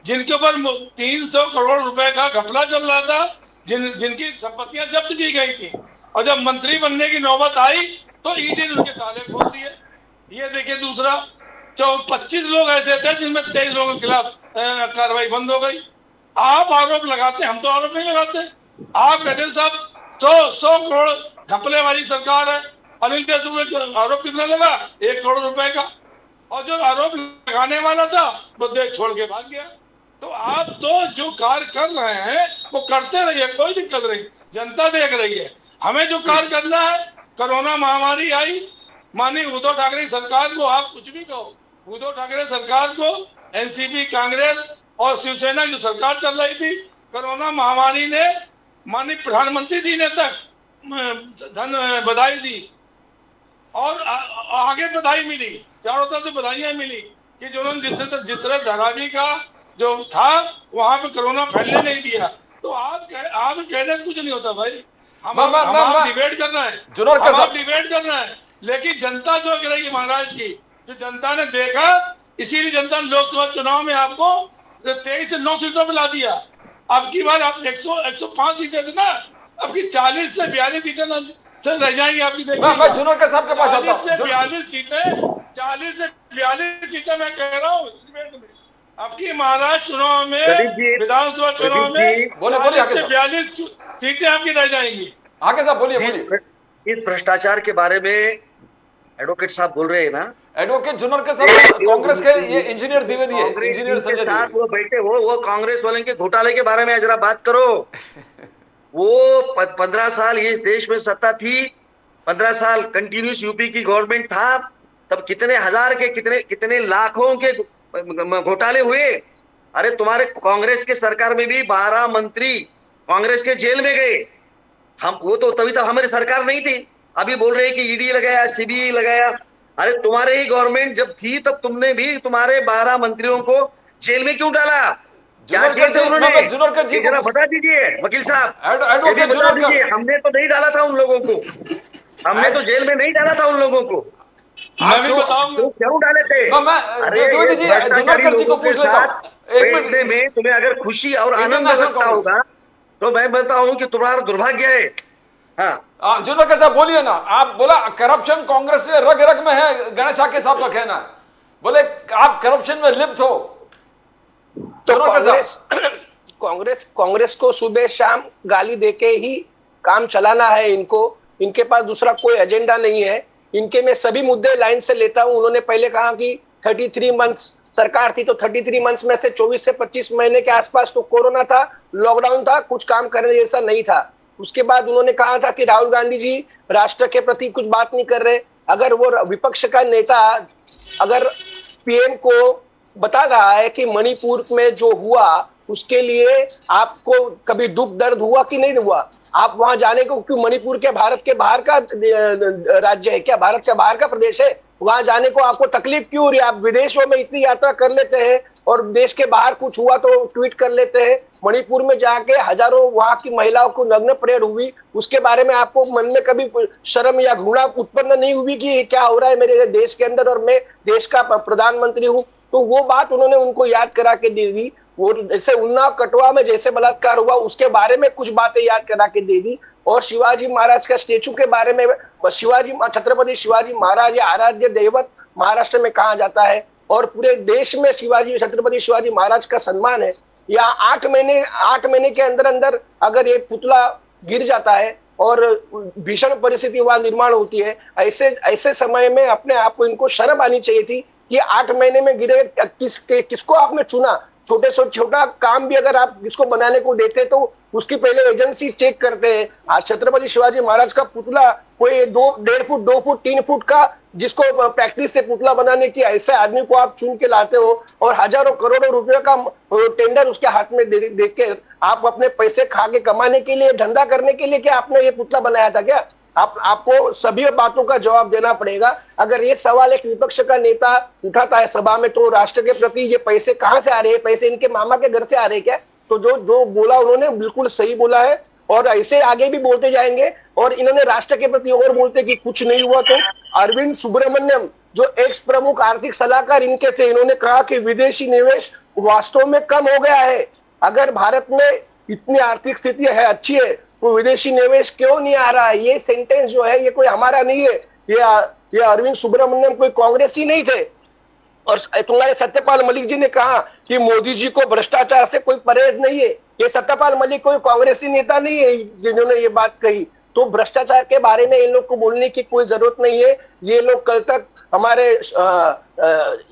जिनके ऊपर 300 करोड़ रुपए का घपला चल रहा था, जिनकी संपत्तियां जब्त की गई थी, और जब मंत्री बनने की नौबत आई तो ईडी ने उनके ताले खोल दिए। ये देखिए, दूसरा 25 लोग ऐसे थे जिनमें 23 लोगों के खिलाफ कार्रवाई बंद हो गई। आप आरोप लगाते, हम तो आरोप नहीं लगाते। आप कहते हैं साहब 100 करोड़ घपले वाली सरकार है, अनिल देशमुख आरोप कितना लगा, 1 करोड़ रुपए का, और जो आरोप लगाने वाला था वो देश छोड़ के भाग गया। तो आप तो जो कार्य कर रहे हैं वो करते रहिए, कोई दिक्कत नहीं, जनता देख रही है। हमें जो कार्य करना है, कोरोना महामारी आई, माननीय उद्धव ठाकरे सरकार को आप कुछ भी कहो, उद्धव ठाकरे सरकार को एनसीपी, कांग्रेस और शिवसेना की सरकार चल रही थी, कोरोना महामारी ने माननीय प्रधानमंत्री जी ने तक बधाई दी, और आगे बधाई मिली, चारों तरफ से बधाइयां मिली कि जो उन्होंने जिस तरह धारावी का जो था वहां पे कोरोना फैलने नहीं दिया। तो आप कहने से कुछ नहीं होता भाई, हम डिबेट करना है, डिबेट करना है, लेकिन जनता जो करेगी महाराष्ट्र की, जो जनता ने देखा, इसीलिए जनता ने लोकसभा चुनाव में आपको 23 से 9 सीटों पर ला दिया। अब की बार आप 105 सीटें थे ना, अब की 40 से 42 सीटें सर रह जाएंगे आपकी मैं जुनरकर साहब के पास आता हूँ। 40 से 42 सीटें मैं कह रहा हूँ आपकी महाराष्ट्र चुनाव में, विधानसभा चुनाव में बोले 40 से 42 सीटें आपकी रह जाएंगी। आगे साहब बोलिए। इस भ्रष्टाचार के बारे में एडवोकेट साहब बोल रहे हैं ना, एडवोकेट जुनरकर साहब कांग्रेस के, ये इंजीनियर द्विवेदी है, इंजीनियर संजय द्विवेदी। वो बैठे वो कांग्रेस वाले के घोटाले के बारे में जरा बात करो। वो 15 साल ये देश में सत्ता थी, 15 साल कंटिन्यूस यूपी की गवर्नमेंट था, तब कितने हजार के कितने लाखों के घोटाले हुए। अरे तुम्हारे कांग्रेस के सरकार में भी 12 मंत्री कांग्रेस के जेल में गए। हम वो तो तभी तक हमारी सरकार नहीं थी। अभी बोल रहे हैं कि ईडी लगाया, सीबीआई लगाया। अरे तुम्हारे ही गवर्नमेंट जब थी तब तुमने भी तुम्हारे 12 मंत्रियों को जेल में क्यों डाला? क्या किया था उन्होंने? जुनरकर जी जरा बता दीजिए वकील साहब, एडवोकेट जुनरकर। हमने तो नहीं डाला था उन लोगों को, हमने तो जेल में नहीं डाला था उन लोगों को। मैं भी बताऊंगा क्यों डाले थे? द्विवेदी जी, जुनरकर जी को पूछ लेता हूं। एक मिनट में तुम्हें अगर खुशी और आनंद लगता होगा तो मैं बताता हूं कि तुम्हारा दुर्भाग्य है। हाँ जुनरकर साहब बोलिए ना। आप बोला करप्शन कांग्रेस से रग रग में है, गणेश आके साहब का कहना है। बोले आप करप्शन में लिप्त हो। तो कांग्रेस को सुबह शाम गाली देके ही काम चलाना है इनको। इनके पास दूसरा कोई एजेंडा नहीं है। इनके मैं सभी मुद्दे लाइन से लेता हूं। उन्होंने पहले कहा कि 33 मंथ्स सरकार थी, तो 33 मंथ्स में से 24 से 25 महीने के आसपास तो कोरोना था, लॉकडाउन था, कुछ काम करने जैसा नहीं था। उसके बाद उन्होंने कहा था कि राहुल गांधी जी राष्ट्र के प्रति कुछ बात नहीं कर रहे। अगर वो विपक्ष का नेता अगर पीएम को बता रहा है कि मणिपुर में जो हुआ उसके लिए आपको कभी दुख दर्द हुआ कि नहीं हुआ, आप वहां जाने को क्यों? मणिपुर के भारत के बाहर का राज्य है क्या? भारत के बाहर का प्रदेश है? वहां जाने को आपको तकलीफ क्यों हो रही है? आप विदेशों में इतनी यात्रा कर लेते हैं और देश के बाहर कुछ हुआ तो ट्वीट कर लेते हैं। मणिपुर में जाके हजारों वहां की महिलाओं को नग्न परेड हुई, उसके बारे में आपको मन में कभी शर्म या घृणा उत्पन्न नहीं हुई कि क्या हो रहा है मेरे देश के अंदर और मैं देश का प्रधानमंत्री हूँ? तो वो बात उन्होंने उनको याद करा के दे दी। वो जैसे उन्नाव कटवा में जैसे बलात्कार हुआ उसके बारे में कुछ बातें याद करा के दे दी। और शिवाजी महाराज का स्टेचू के बारे में, छत्रपति शिवाजी महाराज या आराध्य दैवत महाराष्ट्र में कहा जाता है और पूरे देश में छत्रपति शिवाजी महाराज का सम्मान है। या 8 महीने के अंदर अंदर अगर ये पुतला गिर जाता है और भीषण परिस्थिति वहां निर्माण होती है, ऐसे समय में अपने आप को इनको शर्म आनी चाहिए थी कि 8 महीने में गिरे। किसको आपने चुना? छोटे से छोटा काम भी अगर आप किसको बनाने को देते तो उसकी पहले एजेंसी चेक करते हैं। आज छत्रपति शिवाजी महाराज का पुतला कोई 1.5 फुट 2 फुट 3 फुट का जिसको प्रैक्टिस से पुतला बनाने की, ऐसे आदमी को आप चुन के लाते हो और हजारों करोड़ों रुपए का टेंडर उसके हाथ में देख के आप अपने पैसे खा के कमाने के लिए, धंधा करने के लिए क्या आपने ये पुतला बनाया था क्या? आपको सभी बातों का जवाब देना पड़ेगा। अगर ये सवाल एक विपक्ष का नेता उठाता है सभा में तो राष्ट्र के प्रति ये पैसे कहां से आ रहे हैं? पैसे इनके मामा के घर से आ रहे हैं क्या? तो जो बोला उन्होंने बिल्कुल सही बोला है और ऐसे आगे भी बोलते जाएंगे। और इन्होंने राष्ट्र के प्रति और बोलते कि कुछ नहीं हुआ तो अरविंद सुब्रमण्यम जो एक्स प्रमुख आर्थिक सलाहकार इनके थे, इन्होंने कहा कि विदेशी निवेश वास्तव में कम हो गया है। अगर भारत में इतनी आर्थिक स्थिति है, अच्छी है, तो विदेशी निवेश क्यों नहीं आ रहा है? ये सेंटेंस जो है ये कोई हमारा नहीं है, ये अरविंद सुब्रमण्यम कोई कांग्रेसी नहीं थे। और तुम्हारे सत्यपाल मलिक जी ने कहा कि मोदी जी को भ्रष्टाचार से कोई परहेज नहीं है। ये सत्यपाल मलिक कोई कांग्रेसी नेता नहीं है जिन्होंने ये बात कही। तो भ्रष्टाचार के बारे में इन लोग को बोलने की कोई जरूरत नहीं है। ये लोग कल तक हमारे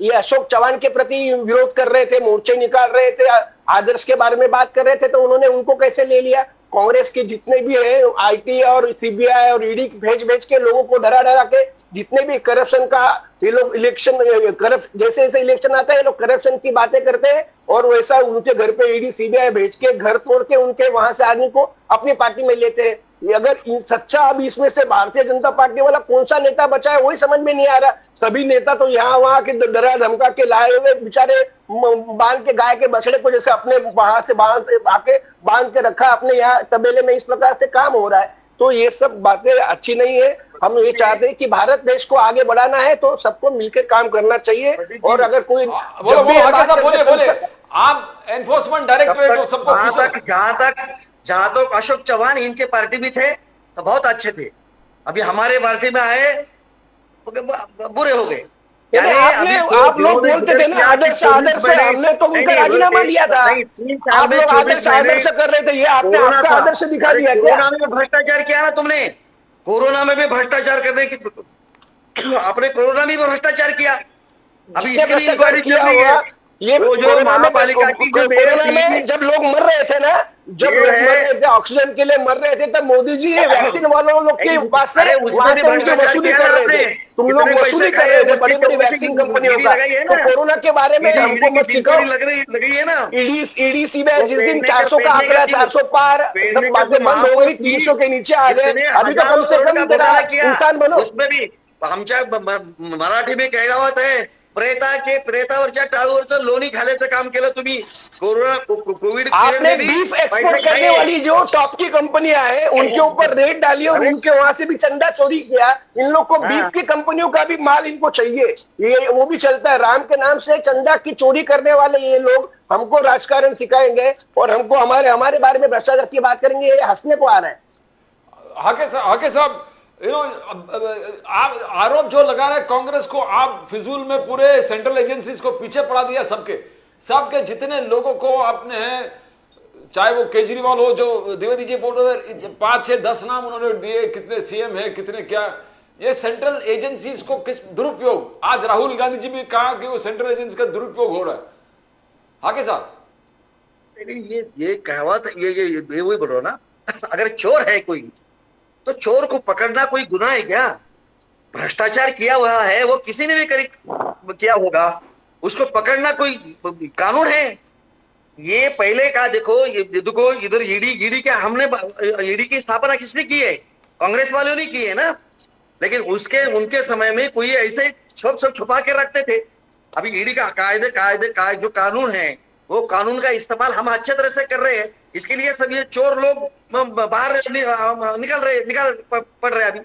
ये अशोक चौहान के प्रति विरोध कर रहे थे, मोर्चे निकाल रहे थे, आदर्श के बारे में बात कर रहे थे, तो उन्होंने उनको कैसे ले लिया? कांग्रेस के जितने भी है आईटी और सीबीआई और ईडी भेज के लोगों को डरा के जितने भी करप्शन का ये लोग इलेक्शन जैसे इलेक्शन आता है ये लोग करप्शन की बातें करते हैं और वैसा उनके घर पे ईडी सीबीआई भेज के घर तोड़ के उनके वहां से आदमी को अपनी पार्टी में लेते हैं। अगर सच्चा अब इसमें से भारतीय जनता पार्टी वाला कौन सा नेता बचा है वही समझ में नहीं आ रहा। सभी नेता तो यहाँ वहां के डरा धमका के लाए हुए बेचारे बांध के गाय के बछड़े को जैसे अपने वहां से बांध के रखा अपने यहाँ तबेले में, इस प्रकार से काम हो रहा है। तो ये सब बातें अच्छी नहीं है। हम ये चाहते हैं कि भारत देश को आगे बढ़ाना है तो सबको मिलकर काम करना चाहिए। और अगर कोई बोले आप एनफोर्समेंट डायरेक्टरेट सबको जहां तक अशोक चौहान इनके पार्टी भी थे तो बहुत अच्छे थे। अभी हमारे पार्टी में आए बुरे हो गए। आपने आप लोग बोलते थे ना आदर्श आदर्श, हमने तो उनका राजीनामा लिया था। आप लोग आदर्श आदर्श कर रहे थे, ये आपने आपका आदर्श दिखा दिया। कोरोना में भ्रष्टाचार किया ना तुमने, कोरोना में भी भ्रष्टाचार करने की आपने कोरोना में भी भ्रष्टाचार किया। अभी इसकी भी इंक्वायरी चल रही है। ये वो जो महापालिका की कोरोना में जब लोग मर रहे थे ना, जब लोग मर रहे थे ऑक्सीजन के लिए मर रहे थे, तब मोदी जी वैक्सीन वालों लोग के पास से वहां से उनकी वसूली कर रहे थे। तुम लोग वसूली कर रहे थे बड़ी बड़ी वैक्सीन कंपनियों का। तो कोरोना के बारे में हमको मत सिखाओ। लग रही है ना ईडीसी में जिस दिन 400 का आंकड़ा, 400 पार, तब बातें बंद हो गई, 300 के नीचे आ गए। अभी तो कम से कम इंसान बनो। उसमें भी आमच्या मराठी में कहावत है, प्रेतावरच्या टाळूवरचं लोणी खाल्याचं काम केलं तुम्ही कोरोना कोविड। आपने बीफ एक्सपोर्ट करने वाली जो टॉप की कंपनियां हैं उनके ऊपर रेट डाली और उनके वहां से भी चंदा चोरी किया। इन लोग को बीफ की कंपनियों का भी माल इनको चाहिए, ये वो भी चलता है। राम के नाम से चंदा की चोरी करने वाले ये लोग हमको राजकारण सिखाएंगे और हमको हमारे बारे में भ्रष्टाचार की बात करेंगे। ये हंसने को आ रहा है। हाके साहब, आप आरोप जो लगा रहे हैं कांग्रेस को, आप फिजूल में पूरे सेंट्रल एजेंसीज को पीछे पड़ा दिया। सबके जितने लोगों को आपने हैं, चाहे वो केजरीवाल हो, जो द्विवेदी जी बोल रहे 5, 6, 10 नाम उन्होंने दिए, कितने सीएम है, कितने क्या, ये सेंट्रल एजेंसीज को किस दुरुपयोग। आज राहुल गांधी जी भी कहा कि वो सेंट्रल एजेंसी का दुरुपयोग हो रहा है। हाके साहब, ये कहावत ये वही बोल रहा ना, अगर चोर है कोई तो चोर को पकड़ना कोई गुनाह है क्या? भ्रष्टाचार किया हुआ है वो किसी ने भी किया होगा, उसको पकड़ना कोई कानून है? ये पहले का देखो, ये देखो इधर ईडी क्या, हमने ईडी की स्थापना किसने की है? कांग्रेस वालों ने की है ना। लेकिन उनके समय में कोई ऐसे सब छुपा के रखते थे। अभी ईडी का कायदे जो कानून है, वो कानून का इस्तेमाल हम अच्छे तरह से कर रहे हैं। इसके लिए सब ये चोर लोग बाहर निकल पड़ रहे। अभी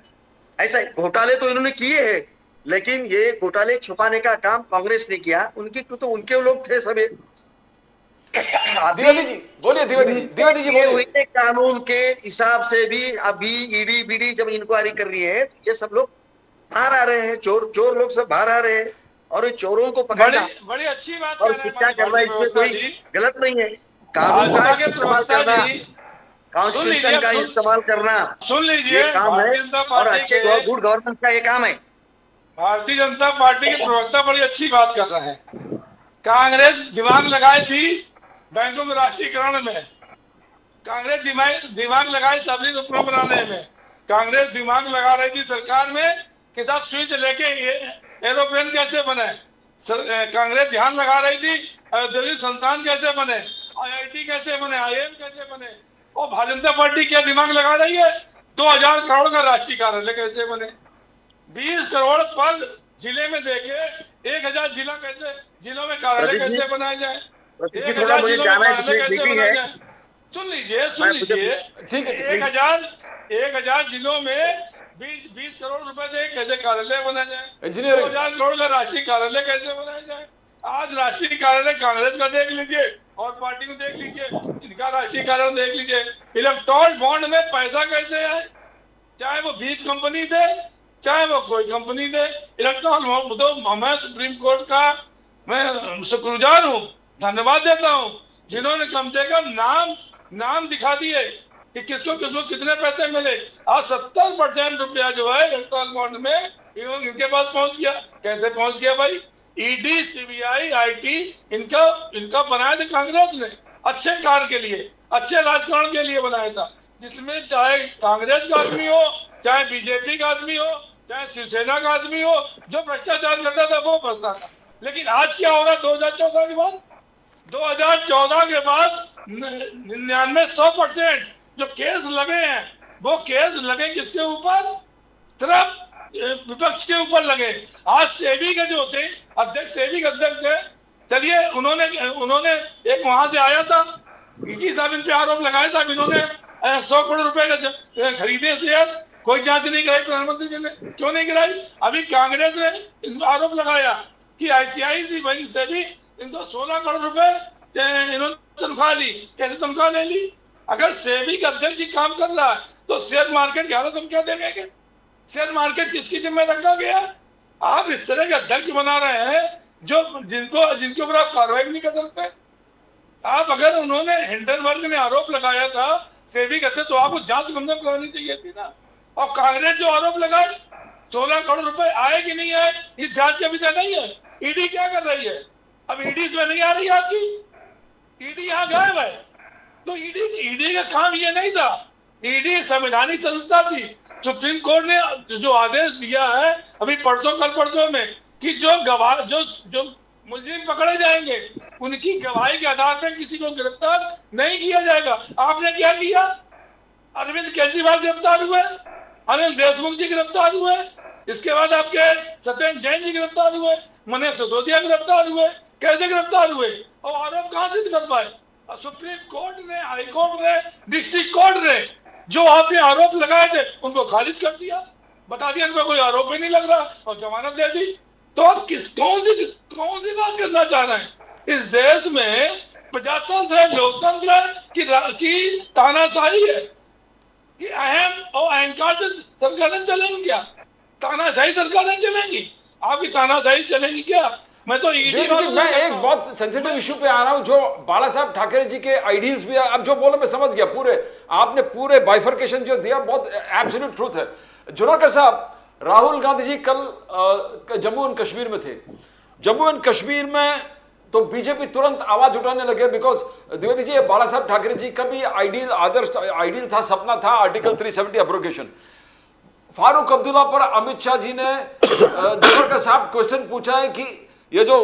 ऐसा घोटाले तो इन्होंने किए हैं, लेकिन ये घोटाले छुपाने का काम कांग्रेस ने किया। उनके लोग थे सभी। द्विवेदी जी बोलिए। कानून के हिसाब से भी अभी ईडी बीडी जब इंक्वायरी कर रही है, ये सब लोग बाहर आ रहे हैं, चोर लोग सब बाहर आ रहे हैं। और चोरों को पकड़ना बड़ी अच्छी बात और शिक्षा करना, इसमें कोई गलत नहीं है। कानून का इस्तेमाल करना, कॉन्स्टिट्यूशन का इस्तेमाल करना, सुन लीजिए, काम है और अच्छे गुड गवर्नेंस का ये काम है। भारतीय जनता पार्टी के प्रवक्ता बड़ी अच्छी बात कर रहे हैं। कांग्रेस दिमाग लगाई थी बैंकों के राष्ट्रीयकरण में, कांग्रेस दिमाग लगाई सब्सिडी उपक्रम बनाने में, कांग्रेस दिमाग लगा रही थी सरकार में कि सब स्विच लेके एरोप्लेन कैसे बने, कांग्रेस ध्यान लगा रही थी औद्योगिक संस्थान कैसे बने, IIT कैसे बने, IIM कैसे बने। और भारतीय जनता पार्टी क्या दिमाग लगा रही है? 2000 करोड़ का राष्ट्रीय कार्यालय कैसे बने, 20 करोड़ पर जिले में देखे, 1000 जिलों में कार्यालय कैसे बनाए जाए, 1000 जिलों में कार्यालय कैसे बनाए जाए। सुन लीजिए ठीक है, 1000 जिलों में 20 करोड़ रुपए से कैसे कार्यालय बनाया जाए, इंजीनियरिंग 2000 करोड़ का राष्ट्रीय कार्यालय कैसे बनाया जाए। आज राष्ट्रीय कार्यालय कांग्रेस का देख लीजिए और पार्टी को देख लीजिए, इनका राष्ट्रीय कार्यालय देख लीजिए। इलेक्टोरल बॉन्ड में पैसा कैसे है, चाहे वो बीफ कंपनी दे, चाहे वो कोई कंपनी दे। इलेक्टोरल बॉन्ड तो मैं सुप्रीम कोर्ट का मैं शुक्रगुजार हूँ, धन्यवाद देता हूँ, जिन्होंने कम से कम नाम दिखा दिए कि किसको कितने पैसे मिले। आज 70% रुपया जो है इलेक्टोरल बॉन्ड में इनके पास पहुंच गया। कैसे पहुंच गया भाई? ईडी, सीबीआई, IT इनका बनाया था कांग्रेस ने, अच्छे कार्य के लिए, अच्छे राजकारण के लिए बनाया था, जिसमें चाहे कांग्रेस का आदमी हो, चाहे बीजेपी का आदमी हो, चाहे शिवसेना का आदमी हो, जो भ्रष्टाचार करता था वो फंसता था। लेकिन आज क्या होगा 2014 के बाद? 2014 के बाद 99-100% जो केस लगे हैं, वो केस लगे किसके ऊपर? सिर्फ विपक्ष के ऊपर लगे। आज सेबी के जो थे अध्यक्ष, सेबी के अध्यक्ष है, चलिए उन्होंने एक वहां से आया था कि साहब इन पे आरोप लगाया था, इन्होंने 100 करोड़ रुपए का खरीदे शेयर, कोई जांच नहीं कराई प्रधानमंत्री जी ने। क्यों नहीं कराई? अभी कांग्रेस ने आरोप लगाया कि ICICI बैंक से भी इनको 16 करोड़ रुपए इन्होंने तनख्वाह ली। कैसे तनख्वाह ले ली? अगर सेबी का अध्यक्ष जी काम कर रहा है तो शेयर मार्केट की हालत हम क्या देखेंगे? शेयर मार्केट किसकी जिम्मे रखा गया? आप इस तरह के अध्यक्ष बना रहे हैं जो जिनके ऊपर आप कार्रवाई नहीं कर सकते। आप अगर उन्होंने हिंडनबर्ग ने आरोप लगाया था सेबी कहते तो आपको जांच करनी चाहिए थी ना। और कांग्रेस जो आरोप लगाए 16 करोड़ रुपए आए कि नहीं आए, ये जांच का विषय नहीं है। ईडी क्या कर रही है? अब ईडी इसमें नहीं आ रही आपकी, ईडी यहाँ गायब है। तो ईडी का काम ये नहीं था। ईडी संवैधानिक संस्था थी। सुप्रीम कोर्ट ने जो आदेश दिया है अभी परसों कल परसों में कि जो गवाह जो मुलजिम पकड़े जाएंगे उनकी गवाही के आधार पर किसी को गिरफ्तार नहीं किया जाएगा। आपने क्या किया? अरविंद केजरीवाल गिरफ्तार हुए, अनिल देशमुख जी गिरफ्तार हुए, इसके बाद आपके सत्येंद्र जैन जी गिरफ्तार हुए, मनीष सिसोदिया गिरफ्तार हुए। कैसे गिरफ्तार हुए और आरोप कहां से कर पाए? सुप्रीम कोर्ट ने, हाई कोर्ट ने, डिस्ट्रिक्ट कोर्ट ने जो आपने आरोप लगाए थे उनको खारिज कर दिया, बता दिया इनका कोई आरोप ही नहीं लग रहा और जमानत दे दी। तो आप कौन सी बात करना चाह रहे हैं? इस देश में प्रजातंत्र है, लोकतंत्र है कि तानाशाही है कि अहम और अहंकार से सरकारें चलेंगी? क्या तानाशाही सरकारें चलेंगी? आपकी तानाशाही चलेगी क्या? मैं तो मैं एक बहुत सेंसिटिव इशू पे आ रहा हूं जो बाला साहब ठाकरे जी के आइडियल्स भी अब जो बोलो मैं समझ गया, आपने पूरे बाइफर्केशन जो दिया बहुत एब्सोल्यूट ट्रूथ है। जुनाकर साहब, राहुल गांधी जी कल जम्मू एंड कश्मीर में थे। जम्मू एंड कश्मीर में तो बीजेपी तुरंत आवाज उठाने लगे बिकॉज द्विवेदी जी बाला साहब ठाकरे जी का भी आइडियल था, सपना था आर्टिकल 370 एब्रोगेशन। फारूक अब्दुल्ला पर अमित शाह जी ने जुनाकर साहब क्वेश्चन पूछा है कि ये जो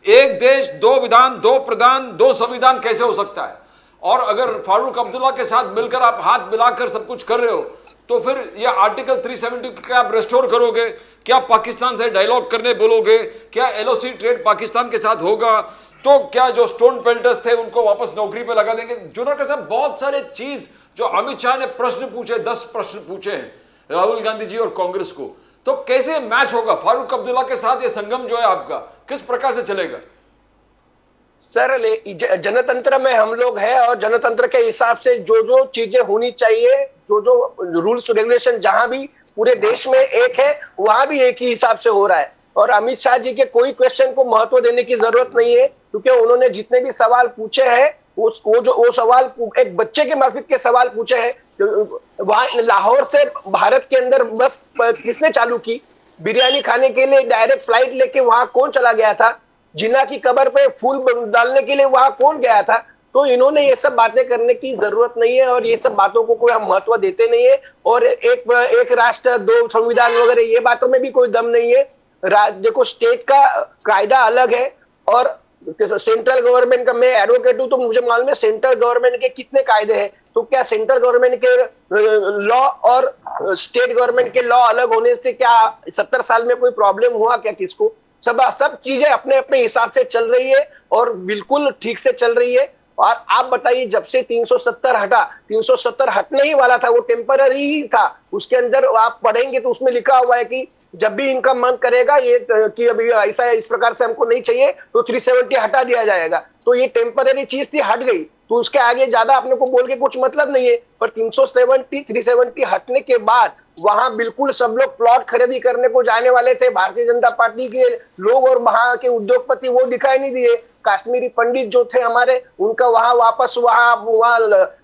एक देश दो विधान दो प्रधान दो संविधान कैसे हो सकता है? और अगर फारूक अब्दुल्ला के साथ मिलकर आप हाथ मिलाकर सब कुछ कर रहे हो तो फिर ये आर्टिकल 370 क्या आप रेस्टोर करोगे? क्या पाकिस्तान से डायलॉग करने बोलोगे? क्या एलओसी ट्रेड पाकिस्तान के साथ होगा? तो क्या जो स्टोन पेल्टर्स थे उनको वापस नौकरी पे लगा देंगे? जुनाकर साहब, बहुत सारे चीज जो अमित शाह ने प्रश्न पूछे, 10 प्रश्न पूछे हैं राहुल गांधी जी और कांग्रेस को, तो कैसे मैच होगा फारूक अब्दुल्ला के साथ? ये संगम जो है आपका किस प्रकार से चलेगा? सर, जनतंत्र में हम लोग हैं और जनतंत्र के हिसाब से जो चीजें होनी चाहिए, जो रूल्स रेगुलेशन जहां भी पूरे देश में एक है वहां भी एक ही हिसाब से हो रहा है। और अमित शाह जी के कोई क्वेश्चन को महत्व देने की जरूरत नहीं है क्योंकि उन्होंने जितने भी सवाल पूछे हैं वो सवाल एक बच्चे के माफिक के सवाल पूछे हैं। वहां लाहौर से भारत के अंदर बस किसने चालू की? बिरयानी खाने के लिए डायरेक्ट फ्लाइट लेके वहां कौन चला गया था? जिन्ना की कब्र पे फूल डालने के लिए वहां कौन गया था? तो इन्होंने ये सब बातें करने की जरूरत नहीं है और ये सब बातों को कोई हम महत्व देते नहीं है। और एक राष्ट्र दो संविधान वगैरह ये बातों में भी कोई दम नहीं है। देखो, स्टेट का कायदा अलग है और सेंट्रल गवर्नमेंट का मैं एडवोकेट हूं तो मुझे मालूम है सेंट्रल गवर्नमेंट के कितने कायदे हैं। तो क्या सेंट्रल गवर्नमेंट के लॉ और स्टेट गवर्नमेंट के लॉ अलग होने से क्या 70 साल में कोई प्रॉब्लम हुआ क्या किसको? सब चीजें अपने अपने हिसाब से चल रही है और बिल्कुल ठीक से चल रही है। और आप बताइए, जब से 370 हटा, 370 हटने ही वाला था, वो टेम्पररी ही था। उसके अंदर आप पढ़ेंगे तो उसमें लिखा हुआ है कि जब भी इनका मन करेगा ये कि अभी ऐसा इस प्रकार से हमको नहीं चाहिए तो 370 हटा दिया जाएगा। तो ये टेम्पररी चीज थी, हट गई, तो उसके आगे ज्यादा अपने को बोल के कुछ मतलब नहीं है। पर 370 हटने के बाद वहां बिल्कुल सब लोग प्लॉट खरीदी करने को जाने वाले थे। भारतीय जनता पार्टी के लोग और वहां के उद्योगपति वो दिखाई नहीं दिए। कश्मीरी पंडित जो थे हमारे, उनका वहां वापस वहां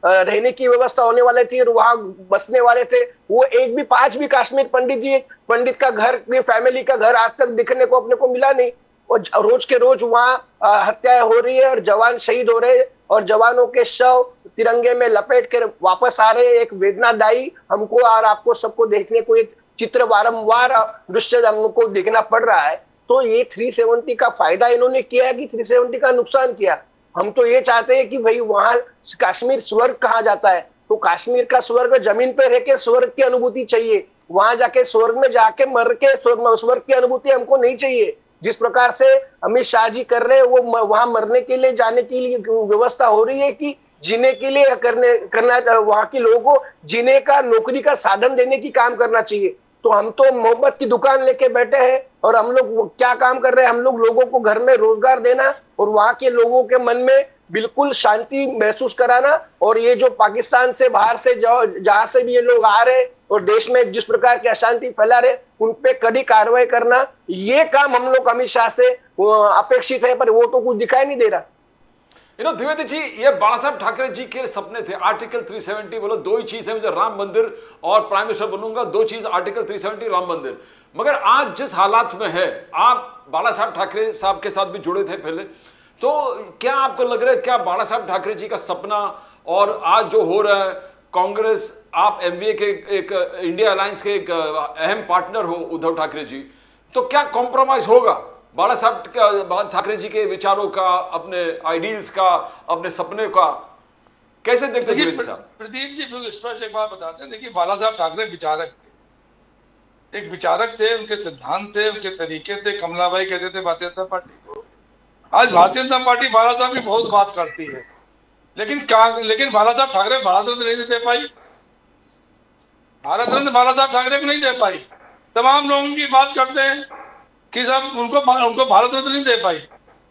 रहने की व्यवस्था होने वाली थी और वहां बसने वाले थे। वो एक भी 5 भी कश्मीर पंडित का घर, फैमिली का घर आज तक दिखने को अपने को मिला नहीं। और रोज के रोज वहां हत्याएं हो रही है और जवान शहीद हो रहे हैं और जवानों के शव तिरंगे में लपेट कर वापस आ रहे हैं। एक वेदनादायी हमको और आपको सबको देखने को एक चित्र वारंवार दृश्य हमको देखना पड़ रहा है। तो ये 370 का फायदा इन्होंने किया है कि 370 का नुकसान किया? हम तो ये चाहते हैं कि भाई वहां कश्मीर स्वर्ग कहा जाता है, तो कश्मीर का स्वर्ग जमीन पे रह के स्वर्ग की अनुभूति चाहिए। वहां जाके स्वर्ग में जाके मर के स्वर्ग की अनुभूति हमको नहीं चाहिए। जिस प्रकार से अमित शाह जी कर रहे हैं, वो वहां मरने के लिए जाने के लिए व्यवस्था हो रही है कि जीने के लिए करना वहां के लोगों को जीने का, नौकरी का साधन देने की काम करना चाहिए। तो हम तो मोहब्बत की दुकान लेके बैठे हैं और हम लोग क्या काम कर रहे हैं? हम लोग लोगों को घर में रोजगार देना और वहां के लोगों के मन में बिल्कुल शांति महसूस कराना, और ये जो पाकिस्तान से बाहर से जहां से भी ये लोग आ रहे और देश में जिस प्रकार की अशांति फैला रहे, उन पे कड़ी कार्रवाई करना, ये काम हम लोग अमित शाह से अपेक्षित है, पर वो तो कुछ दिखाई नहीं दे रहा। द्विवेदी जी, ये बाला साहब ठाकरे जी के सपने थे। आर्टिकल 370 बोलो, दो ही चीज है मुझे, राम मंदिर और प्राइम मिनिस्टर बनूंगा, दो चीज, आर्टिकल 370 राम मंदिर। मगर आज जिस हालात में है, आप बाला साहब ठाकरे साहब के साथ भी जुड़े थे पहले, तो क्या आपको लग रहा है क्या बाला साहब ठाकरे जी का सपना और आज जो हो रहा है, कांग्रेस, आप एमवीए के एक इंडिया अलायंस के एक अहम पार्टनर हो उद्धव ठाकरे जी, तो क्या कॉम्प्रोमाइज होगा बाला साहब ठाकरे जी के विचारों का, अपने आइडियल्स का, अपने सपने का? कैसे देखते हैं द्विवेदी साहब? प्रदीप जी स्पष्ट एक बात बताते हैं, देखिए बाला साहब ठाकरे विचारक थे, एक विचारक थे, उनके सिद्धांत थे, उनके तरीके थे। कमलाबाई कहते थे भारतीय जनता पार्टी को। आज भारतीय जनता पार्टी बाला साहब की बहुत बात करती है, लेकिन बाला साहब ठाकरे भारत रत्न नहीं दे पाई, भारत रत्न बाला साहब ठाकरे को नहीं दे पाई। तमाम लोगों की बात करते हैं कि साहब उनको भारत रत्न नहीं दे पाई।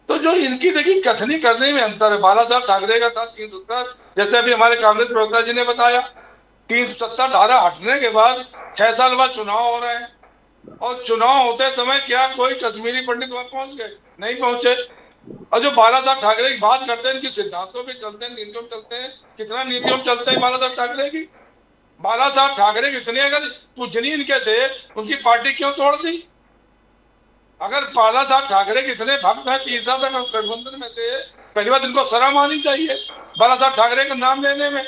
तो जो इनकी देखिए कथनी करने में अंतर है। बाला साहब ठाकरे का था 370, जैसे अभी हमारे कांग्रेस प्रवक्ता जी ने बताया, 370 धारा हटने के बाद 6 साल बाद चुनाव हो रहे हैं, और चुनाव होते समय क्या कोई कश्मीरी पंडित वहां पहुंच गए? नहीं पहुंचे। और जो बाला साहब ठाकरे की बात करते हैं, इनके सिद्धांतों पे चलते हैं, नीतियों चलते हैं, कितना नीतियों चलते हैं बाला साहब ठाकरे की। बाला साहब ठाकरे कितने अगर पूजनीय इनके थे, उनकी पार्टी क्यों तोड़ दी? अगर बाला साहब ठाकरे कितने भक्त हैं, 3 साल तक गठबंधन में थे, पहली बात इनको शर्म आनी चाहिए बाला साहब ठाकरे का नाम लेने में।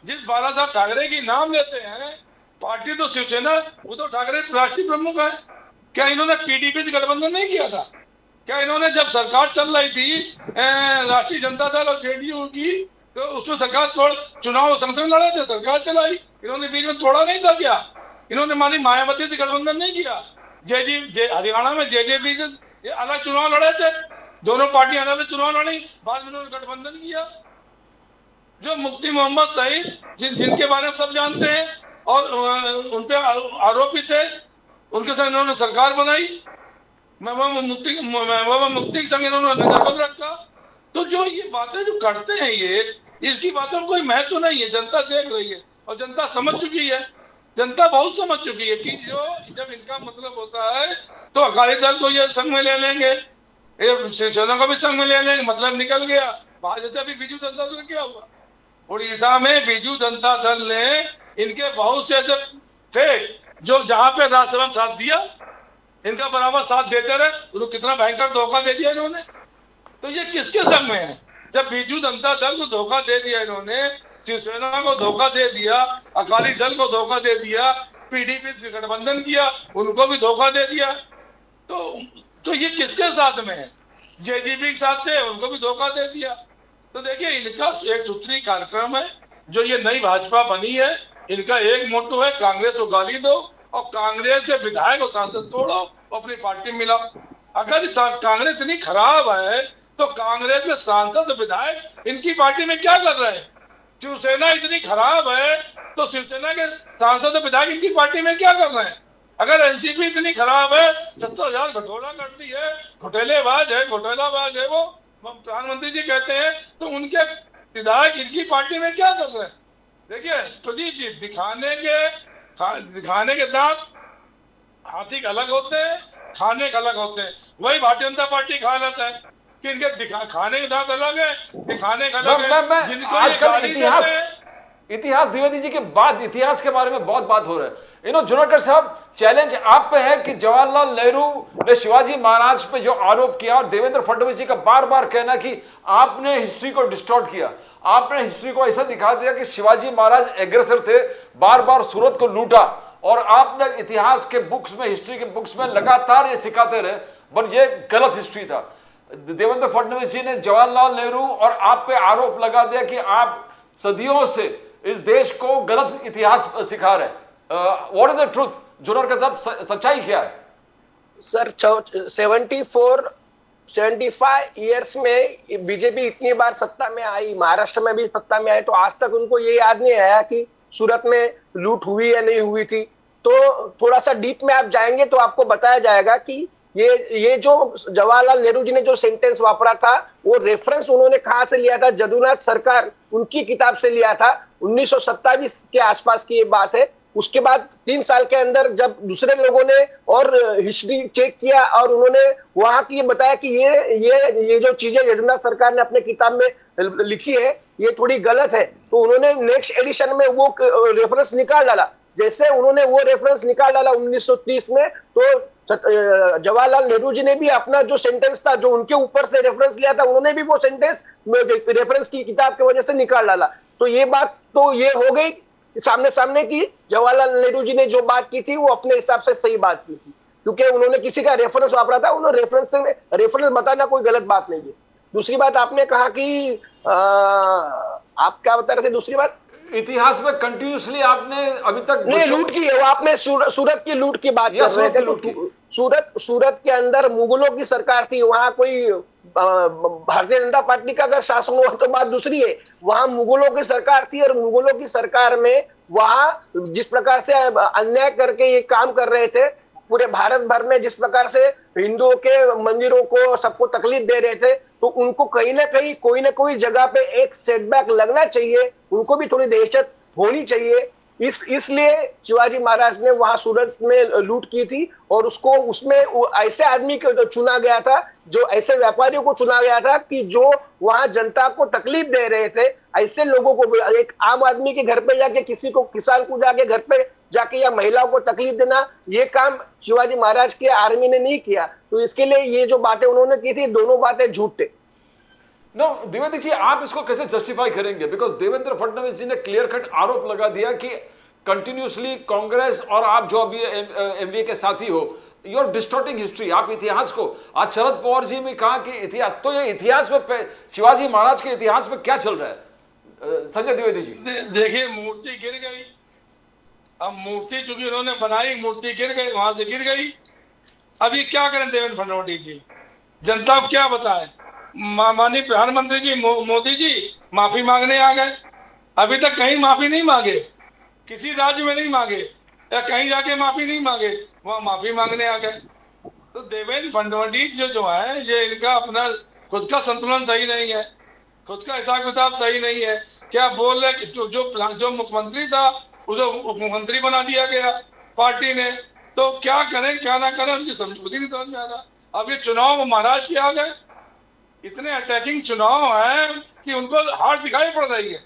जिस बाला साहब ठाकरे की नाम लेते हैं, पार्टी तो शिवसेना, उद्धव ठाकरे राष्ट्रीय प्रमुख है। क्या इन्होंने पीडीपी से गठबंधन नहीं किया था? क्या इन्होंने जब सरकार चल रही थी राष्ट्रीय जनता दल और जेडीयू की, तो उसमें सरकार तोड़ चुनाव संसद लड़े थे, सरकार चलाई, इन्होंने बीच में तोड़ा नहीं था क्या? इन्होंने मानी मायावती से गठबंधन नहीं किया? हरियाणा में जेजेपी से अलग चुनाव लड़े थे, दोनों पार्टियां अलग चुनाव लड़ी, बाद में उन्होंने गठबंधन किया। जो मुफ्ती मोहम्मद सईद जिनके बारे में सब जानते हैं और उन पे आरोपित थे, उनके साथ इन्होंने सरकार बनाई, मुफ्ती के संग इन्होंने नजरबंद रखा। तो जो ये बातें जो करते हैं, ये इसकी बातों में कोई महत्व नहीं है। जनता देख रही है और जनता समझ चुकी है, जनता बहुत समझ चुकी है कि जो जब इनका मतलब होता है तो अकाली दल को ये संग में ले लेंगे, शिवसेना को भी संग में ले लेंगे, मतलब निकल गया। जैसे अभी बीजू जनता दल क्या हुआ उड़ीसा में, बीजू जनता दल ने इनके बहुत से ऐसे थे जो जहां पे राज्यसभा में साथ दिया, इनका बराबर साथ देते रहे, उनको कितना भयंकर धोखा दे दिया इन्होंने। तो ये किसके संग में है? जब बीजू जनता दल को धोखा दे दिया इन्होंने, शिवसेना को धोखा दे दिया, अकाली दल को धोखा दे दिया, पीडीपी से गठबंधन किया, उनको भी धोखा दे दिया, तो ये किसके साथ में है? जेजेपी के साथ थे, उनको भी धोखा दे दिया। तो देखिए इनका एक सूत्री कार्यक्रम है, जो ये नई भाजपा बनी है, इनका एक मोटो है, कांग्रेस को गाली दो और कांग्रेस के विधायक और सांसद तोड़ो और अपनी पार्टी मिलाओ। अगर कांग्रेस इतनी खराब है तो कांग्रेस के सांसद विधायक इनकी पार्टी में क्या कर रहे हैं? शिवसेना इतनी खराब है तो शिवसेना के सांसद विधायक इनकी पार्टी में क्या कर रहे हैं? अगर एनसीपी इतनी खराब है, 70,000 घटोला कर दी है, घोटालेबाज है, घोटालाबाज है, वो प्रधानमंत्री जी कहते हैं, तो उनके विधायक इनकी पार्टी में क्या कर रहे हैं? देखिए प्रदीप जी, दिखाने के दांत हाथी के अलग होते हैं, खाने के अलग होते हैं। वही भारतीय जनता पार्टी खा लेता है कि इनके खाने के दांत अलग है, दिखाने का अलग है। जिनको आजकल इतिहास द्विवेदी जी के बाद इतिहास के बारे में बहुत बात हो रहा है। जुनेकर साहब, चैलेंज आप पे है कि जवाहरलाल नेहरू ने शिवाजी महाराज पे जो आरोप किया, और देवेंद्र फडणवीस जी का बार बार कहना कि आपने हिस्ट्री को डिस्टॉर्ट किया, आपने हिस्ट्री को ऐसा दिखा दिया कि शिवाजी महाराज एग्रेसर थे, बार बार सूरत को लूटा, और आपने इतिहास के बुक्स में, हिस्ट्री के बुक्स में लगातार ये सिखाते रहे, पर ये गलत हिस्ट्री था। देवेंद्र फडणवीस जी ने जवाहरलाल नेहरू और आप पे आरोप लगा दिया कि आप सदियों से इस देश को गलत इतिहास सिखा रहे। व्हाट इज द ट्रुथ जुनेकर साहब, सच्चाई क्या है? सर 75 ईयर्स में बीजेपी इतनी बार सत्ता में आई, महाराष्ट्र में भी सत्ता में आई, तो आज तक उनको ये याद नहीं आया कि सूरत में लूट हुई या नहीं हुई थी। तो थोड़ा सा डीप में आप जाएंगे तो आपको बताया जाएगा कि ये जो जवाहरलाल नेहरू जी ने जो सेंटेंस वापरा था, वो रेफरेंस उन्होंने कहां से लिया था? जदुनाथ सरकार उनकी किताब से लिया था। 1927 के आसपास की ये बात है। उसके बाद 3 साल के अंदर जब दूसरे लोगों ने और हिस्ट्री चेक किया और उन्होंने वहां की बताया कि ये जो चीजें यदुनाथ सरकार ने अपने किताब में लिखी है ये थोड़ी गलत है, तो उन्होंने नेक्स्ट एडिशन में वो रेफरेंस निकाल डाला। जैसे उन्होंने वो रेफरेंस निकाल डाला 1930 में, तो जवाहरलाल नेहरू जी ने भी अपना जो सेंटेंस था, जो उनके ऊपर से रेफरेंस लिया था, उन्होंने भी वो सेंटेंस रेफरेंस की किताब की वजह से निकाल डाला। तो ये बात तो ये हो गई सामने सामने की, जवाहरलाल नेहरू जी ने जो बात की थी वो अपने हिसाब से सही बात की थी, क्योंकि उन्होंने किसी का रेफरेंस वापरा था। उन्होंने रेफरेंस बताना कोई गलत बात नहीं है। दूसरी बात आपने कहा कि आप क्या बता रहे थे? दूसरी बात, इतिहास में कंटिन्यूसली आपने अभी तक नहीं, लूट की है वो, आपने सूरत की लूट की बात कर रहे थे। तो सूरत के अंदर मुगलों की सरकार थी, वहां कोई भारतीय जनता पार्टी का अगर शासन हुआ तो बात दूसरी है। वहां मुगलों की सरकार थी और मुगलों की सरकार में वहां जिस प्रकार से अन्याय करके ये काम कर रहे थे, पूरे भारत भर में जिस प्रकार से हिंदुओं के मंदिरों को सबको तकलीफ दे रहे थे, तो उनको कहीं ना कहीं कोई ना कोई जगह पे एक सेटबैक लगना चाहिए, उनको भी थोड़ी दहशत होनी चाहिए। इसलिए शिवाजी महाराज ने वहां सूरत में लूट की थी और उसको उसमें ऐसे आदमी को चुना गया था, जो ऐसे व्यापारियों को चुना गया था कि जो वहां जनता को तकलीफ दे रहे थे। ऐसे लोगों को, एक आम आदमी के घर पे जाके, किसी को किसान को जाके घर पे जाके या महिलाओं को तकलीफ देना, ये काम शिवाजी महाराज की आर्मी ने नहीं किया। तो इसके लिए ये जो बातें उन्होंने की थी, दोनों बातें झूठ थे। नो द्विवेदी जी, आप इसको कैसे जस्टिफाई करेंगे? बिकॉज देवेंद्र फडणवीस जी ने क्लियर कट आरोप लगा दिया कि कंटिन्यूसली कांग्रेस और आप जो अभी एमवीए के साथी हो, यू आर डिस्टॉर्टिंग हिस्ट्री। आप इतिहास को, आज शरद पवार जी ने कहा कि इतिहास, तो ये इतिहास में शिवाजी महाराज के इतिहास में क्या चल रहा है? संजय द्विवेदी जी, देखिए, मूर्ति गिर गई। अब मूर्ति चूंकि उन्होंने बनाई, मूर्ति गिर गई, वहां से गिर गई। अभी क्या करें देवेंद्र फडणवीस जी? जनता को क्या बताए? माननीय प्रधानमंत्री जी मोदी जी माफी मांगने आ गए, अभी तक कहीं माफी नहीं मांगे, किसी राज्य में नहीं मांगे, या कहीं जाके माफी नहीं मांगे, वहां माफी मांगने आ गए। तो देवेंद्र फडणवीस जो है, ये इनका अपना खुद का संतुलन सही नहीं है, खुद का हिसाब किताब सही नहीं है। क्या बोल रहे, जो मुख्यमंत्री था उसे उप मुख्यमंत्री बना दिया गया पार्टी ने। तो क्या करें क्या ना करें, उनकी समझ नहीं समझ में आ रहा। अब ये चुनाव महाराष्ट्र के आ गए, इतने अटैकिंग चुनाव है कि उनको हार दिखाई पड़ रही है।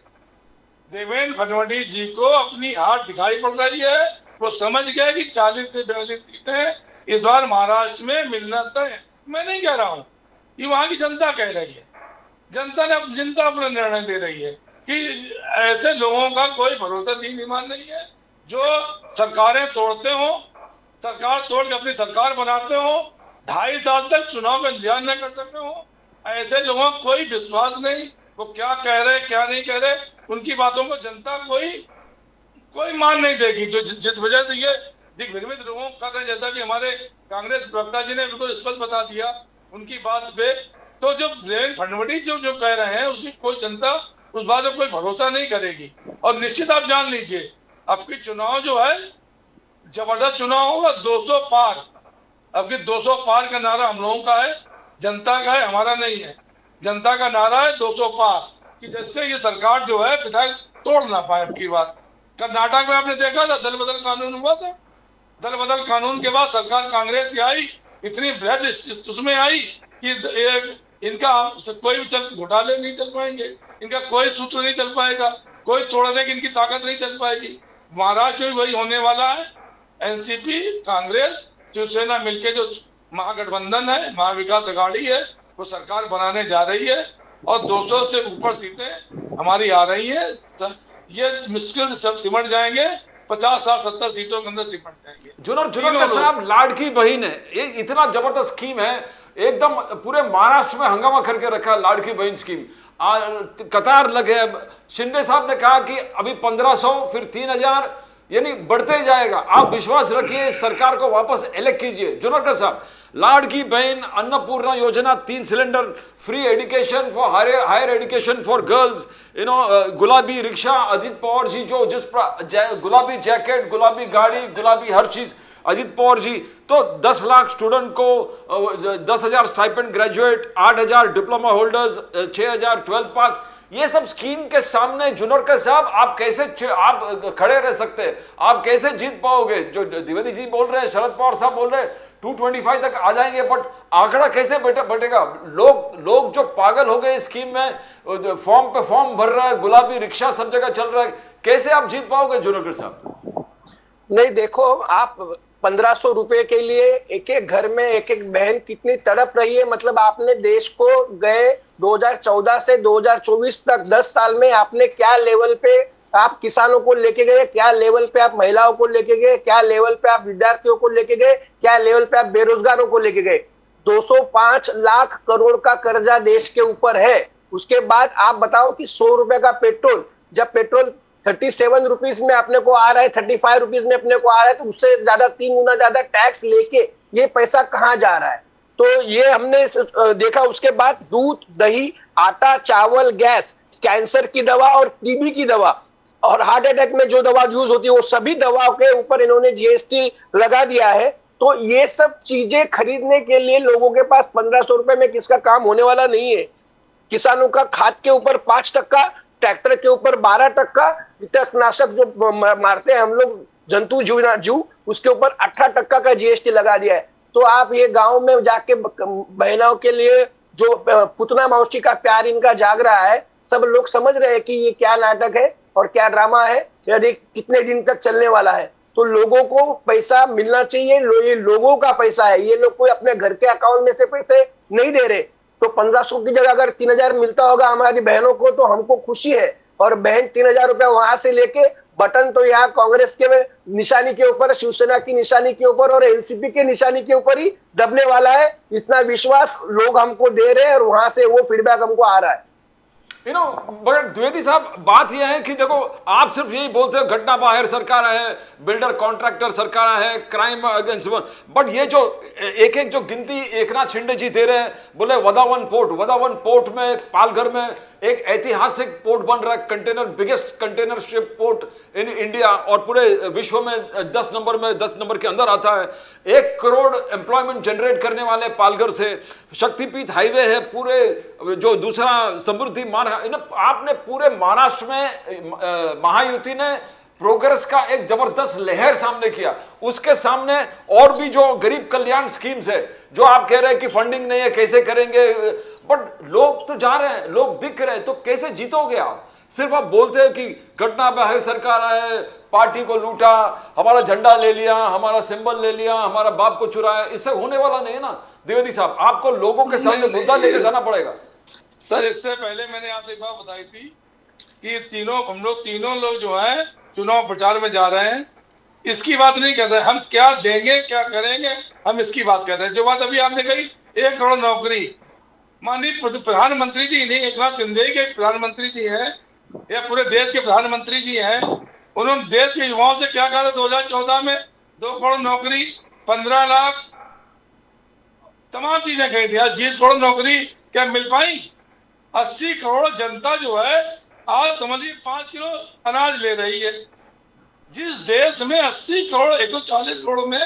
देवेंद्र फडणवीस जी को अपनी हार दिखाई पड़ रही है। वो समझ गए कि 40 से 42 सीटें इस बार महाराष्ट्र में मिलना तय। मैं नहीं कह रहा हूँ, ये वहां की जनता कह रही है। जनता अपना निर्णय दे रही है कि ऐसे लोगों का कोई भरोसा दीन ईमान नहीं है, जो सरकारें तोड़ते हो, सरकार तोड़ के अपनी सरकार बनाते हो, 2.5 साल तक चुनाव का इंतजार न कर सकते हो। ऐसे लोगों को कोई विश्वास नहीं, वो क्या कह रहे क्या नहीं कह रहे, उनकी बातों को जनता कोई मान नहीं देगी। जो जिस वजह से ये दिग्भ्रमित लोगों कर रहे, जैसा कि हमारे कांग्रेस प्रवक्ता जी ने बिल्कुल स्पष्ट बता दिया उनकी बात पे। तो जो देवेंद्र फडणवीस जो कह रहे हैं, उसकी कोई जनता उस बात पर कोई भरोसा नहीं करेगी। और निश्चित आप जान लीजिए, आपकी चुनाव जो है जबरदस्त चुनाव होगा, 200 पार। आपकी 200 पार का नारा हम लोगों का है, जनता का है, हमारा नहीं है। जनता का नारा है 200 पार, कि जिससे ये सरकार जो है विधायक तोड़ ना पाए। आपकी बात कर्नाटक में आपने देखा था, दल बदल कानून हुआ था। दल बदल कानून के बाद सरकार कांग्रेस की आई, इतनी बृहद उसमें आई कि इनका कोई भी घोटाले नहीं चल पाएंगे, इनका कोई सूत्र नहीं चल पाएगा, कोई तोड़ने की इनकी ताकत नहीं चल पाएगी। महाराष्ट्र में वही होने वाला है। एनसीपी, कांग्रेस, शिवसेना मिलकर जो महागठबंधन है, महाविकास अघाड़ी है, वो सरकार बनाने जा रही है और 200 से ऊपर सीटें हमारी आ रही है। ये मुश्किल से सब सिमट जाएंगे, 50-60-70 सीटों के अंदर सिमट जाएंगे। जुनर साहब, लाडकी बहन है, ये इतना जबरदस्त स्कीम है, एकदम पूरे महाराष्ट्र में हंगामा करके रखा है लाडकी बहन स्कीम। कतार लगे। शिंदे साहब ने कहा कि अभी 1500, फिर 3000, यानी बढ़ते जाएगा। आप विश्वास रखिए, सरकार को वापस इलेक्ट कीजिए। जुनरकर साहब, लाडकी बहन, अन्नपूर्णा योजना, 3 cylinder, free education for higher education for girls, गुलाबी रिक्शा, अजित पवार जी जो गुलाबी जैकेट, गुलाबी गाड़ी, गुलाबी हर चीज, अजीत पवार जी, तो 10 लाख स्टूडेंट को 10,000 stipend graduate, 8,000 diploma holders, 6,000 12th पास, ये सब स्कीम के सामने जुनरकर साहब आप कैसे आप खड़े रह सकते हैं? आप कैसे जीत पाओगे? जो द्विवेदी जी बोल रहे हैं, शरद पवार साहब बोल रहे हैं 225 तक आ जाएंगे, बट आंकड़ा कैसे बटेगा? लोग जो पागल हो गए स्कीम में, फॉर्म पे फॉर्म भर रहा है, गुलाबी रिक्शा सब जगह चल रहा है, कैसे आप जीत पाओगे जुनरकर साहब? नहीं, देखो आप 1500 रुपए के लिए एक एक घर में एक एक बहन कितनी तड़प रही है। मतलब आपने देश को गए 2014 से 2024 तक 10 साल में आपने क्या लेवल पे आप किसानों को लेके गए, क्या लेवल पे आप महिलाओं को लेके गए, क्या लेवल पे आप विद्यार्थियों को लेके गए, क्या लेवल पे आप बेरोजगारों को लेके गए। 205 लाख करोड़ का कर्जा देश के ऊपर है। उसके बाद आप बताओ कि 100 रुपए का पेट्रोल, जब पेट्रोल 37 रुपीज में अपने को आ रहा है, 35 रुपीज में अपने को आ रहा है, तो उससे ज्यादा 3 गुना ज्यादा टैक्स लेके ये पैसा कहाँ जा रहा है? तो ये हमने देखा। उसके बाद दूध, दही, आटा, चावल, गैस, कैंसर की दवा और टीबी की दवा और हार्ट अटैक में जो दवा यूज होती है वो सभी दवाओं के ऊपर इन्होंने जीएसटी लगा दिया है। तो ये सब चीजें खरीदने के लिए लोगों के पास 1500 रुपए में किसका काम होने वाला नहीं है। किसानों का खाद के ऊपर 5%, ट्रैक्टर के ऊपर 12%, कीटनाशक जो मारते हैं हम लोग जंतु जीव, उसके ऊपर 18% का जीएसटी लगा दिया है। तो आप ये गांव में जाके बहनों के लिए जो पुतना मौसी का प्यार इनका जाग रहा है, सब लोग समझ रहे हैं कि ये क्या नाटक है और क्या ड्रामा है, यदि कितने दिन तक चलने वाला है। तो लोगों को पैसा मिलना चाहिए, ये लोगों का पैसा है, ये लोग कोई अपने घर के अकाउंट में से पैसे नहीं दे रहे। तो 1500 की जगह अगर 3000 मिलता होगा हमारी बहनों को तो हमको खुशी है। और बहन 3000 रुपया वहां से लेके बटन तो यहाँ कांग्रेस के निशानी के ऊपर, शिवसेना की निशानी के ऊपर और एनसीपी के निशानी के ऊपर ही दबने वाला है। इतना विश्वास लोग हमको दे रहे हैं और वहां से वो फीडबैक हमको आ रहा है। बट द्विवेदी साहब, बात यह है कि देखो आप सिर्फ यही बोलते हो घटना बाहर सरकार है, बिल्डर कॉन्ट्रैक्टर सरकार है, क्राइम अगेंस्ट, बट ये जो एक एक जो गिनती एकनाथ शिंदे जी दे रहे हैं, बोले वदावन पोर्ट में पालघर में एक ऐतिहासिक पोर्ट बन रहा है, biggest container ship port in India और पूरे विश्व में 10 नंबर के अंदर आता है। 1 करोड़ एम्प्लॉयमेंट जनरेट करने वाले पालघर से, शक्तिपीठ हाईवे है, पूरे जो दूसरा समृद्धि मान, आपने पूरे महाराष्ट्र में महायुति ने प्रोग्रेस का एक जबरदस्त लहर सामने किया। उसके सामने और भी जो गरीब कल्याण स्कीम्स है, जो आप कह रहे हैं कि फंडिंग नहीं है, कैसे करेंगे, बट लोग तो जा रहे हैं, लोग दिख रहे हैं, तो कैसे जीतोगे आप? सिर्फ आप बोलते हैं कि घटना बाहर सरकार आए, पार्टी को लूटा, हमारा झंडा ले लिया, हमारा सिंबल ले लिया, हमारा बाप को चुराया, इससे होने वाला नहीं है ना द्विवेदी साहब। आपको लोगों के सामने मुद्दा लेकर जाना पड़ेगा। सर, इससे पहले मैंने आपसे एक बात बताई थी कि हम लोग तीनों लोग जो है चुनाव प्रचार में जा रहे हैं, इसकी बात नहीं कर रहे, हम क्या देंगे क्या करेंगे, हम इसकी बात कर रहे हैं। जो बात अभी आपने कही 1 करोड़ नौकरी, माननीय प्रधानमंत्री जी नहीं, एकनाथ शिंदे के प्रधानमंत्री जी हैं या पूरे देश के प्रधानमंत्री जी हैं, उन्होंने देश के युवाओं से क्या कहा था 2014 में? 2 करोड़ नौकरी, 15 लाख, तमाम चीजें कही थी। आज 20 करोड़ नौकरी क्या मिल पाई? 80 करोड़ जनता जो है आज समझिए 5 किलो अनाज ले रही है। जिस देश में 80 करोड़ 140 करोड़ में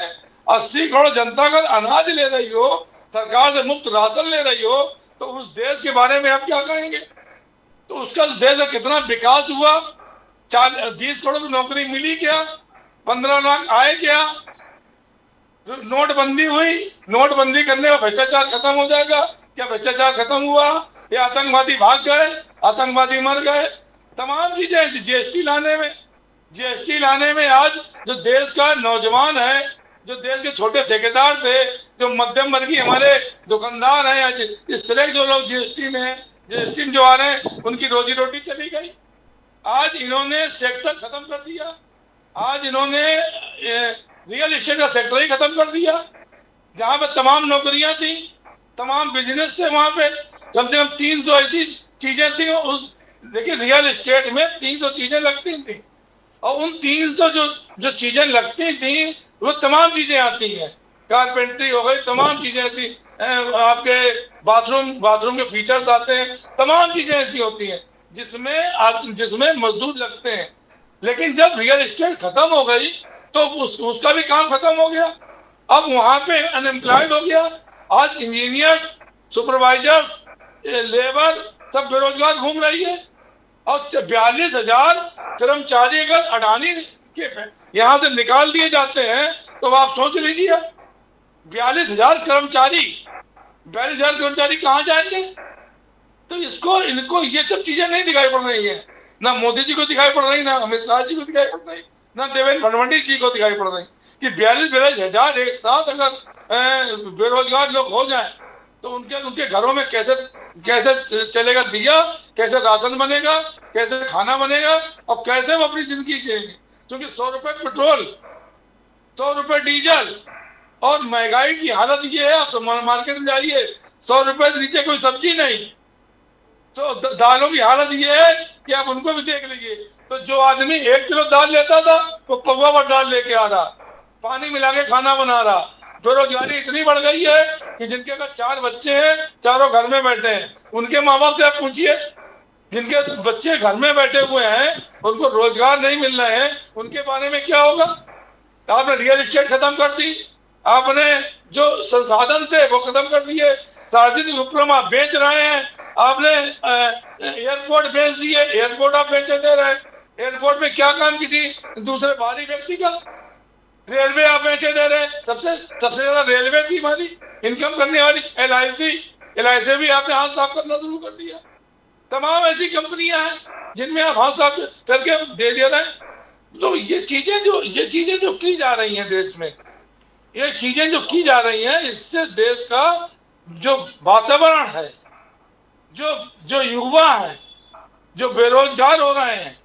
80 करोड़ जनता का अनाज ले रही हो, सरकार से मुफ्त राशन ले रही हो, तो उस देश के बारे में आप क्या कहेंगे? तो उसका देश का कितना विकास हुआ? 20 करोड़ की नौकरी मिली क्या? 15 लाख आए क्या? नोटबंदी हुई, नोटबंदी करने का भ्रष्टाचार खत्म हो जाएगा क्या? भ्रष्टाचार खत्म हुआ? या आतंकवादी भाग गए, आतंकवादी मर गए? तमाम चीजें जीएसटी लाने में आज जो देश का नौजवान है, जो देश के छोटे ठेकेदार थे, जो मध्यम वर्गीय हमारे दुकानदार हैं, आज इस तरह जो लोग जीएसटी में जो आ रहे हैं, उनकी रोजी रोटी चली गई। आज इन्होंने सेक्टर खत्म कर दिया, आज इन्होंने रियल एस्टेट का सेक्टर ही खत्म कर दिया। जहां पे तमाम नौकरियां थी, तमाम बिजनेस थे, वहां पे कम से कम 300 ऐसी चीजें थी। उस देखिए रियल एस्टेट में 300 चीजें लगती थी, और उन 300 जो चीजें लगती थी वो तमाम चीजें आती हैं, कारपेंट्री हो गई, तमाम चीजें ऐसी, आपके बाथरूम के फीचर्स आते हैं, तमाम चीजें ऐसी होती हैं जिसमें मजदूर लगते हैं। लेकिन जब रियल एस्टेट खत्म हो गई तो उसका भी काम खत्म हो गया। अब वहां पे अनएम्प्लॉयड हो गया। आज इंजीनियर्स, सुपरवाइजर्स, लेबर सब बेरोजगार घूम रही है। और 42,000 कर्मचारी अगर अडानी के यहाँ से निकाल दिए जाते हैं तो आप सोच लीजिए 42,000 कर्मचारी कहाँ जाएंगे? तो इनको ये सब चीजें नहीं दिखाई पड़ रही है, ना मोदी जी को दिखाई पड़ रही, ना अमित शाह जी को दिखाई पड़ रही, ना देवेंद्र फडणवीस जी को दिखाई पड़ रही कि 42,000 एक साथ अगर बेरोजगार लोग हो जाएं तो उनके घरों में कैसे चलेगा दिया, कैसे राशन बनेगा, कैसे खाना बनेगा और कैसे वो अपनी जिंदगी जिएंगे? क्योंकि 100 रुपए पेट्रोल, 100 रुपए डीजल और महंगाई की हालत ये है। आप मार्केट में जाइए 100 रुपए से नीचे कोई सब्जी नहीं। तो दालों की हालत ये है कि आप उनको भी देख लीजिए। तो जो आदमी 1 किलो दाल लेता था वो पौवा भर दाल लेके आ रहा, पानी मिला के खाना बना रहा। बेरोजगारी इतनी बढ़ गई है कि जिनके अगर 4 बच्चे हैं, चारों घर में बैठे हैं, उनके माँ बाप से आप पूछिए, जिनके बच्चे घर में बैठे हुए हैं, उनको रोजगार नहीं मिल रहे हैं, उनके बारे में क्या होगा? आपने रियल एस्टेट खत्म कर दी, आपने जो संसाधन थे वो खत्म कर दिए, सार्वजनिक उपक्रम आप बेच रहे हैं, आपने एयरपोर्ट बेच दिए, एयरपोर्ट आप बेचे दे रहे हैं। एयरपोर्ट में क्या काम किसी दूसरे बाहरी व्यक्ति का? रेलवे आप बेचे दे रहे हैं, सबसे ज्यादा रेलवे थी हमारी इनकम करने वाली। LIC भी आपने हाथ साफ करना शुरू कर दिया। तमाम ऐसी कंपनियां हैं जिनमें आप हाथ साफ करके दे रहे हैं। तो ये चीजें जो की जा रही हैं देश में, ये चीजें जो की जा रही हैं, इससे देश का जो वातावरण है, जो युवा है, जो बेरोजगार हो रहे हैं,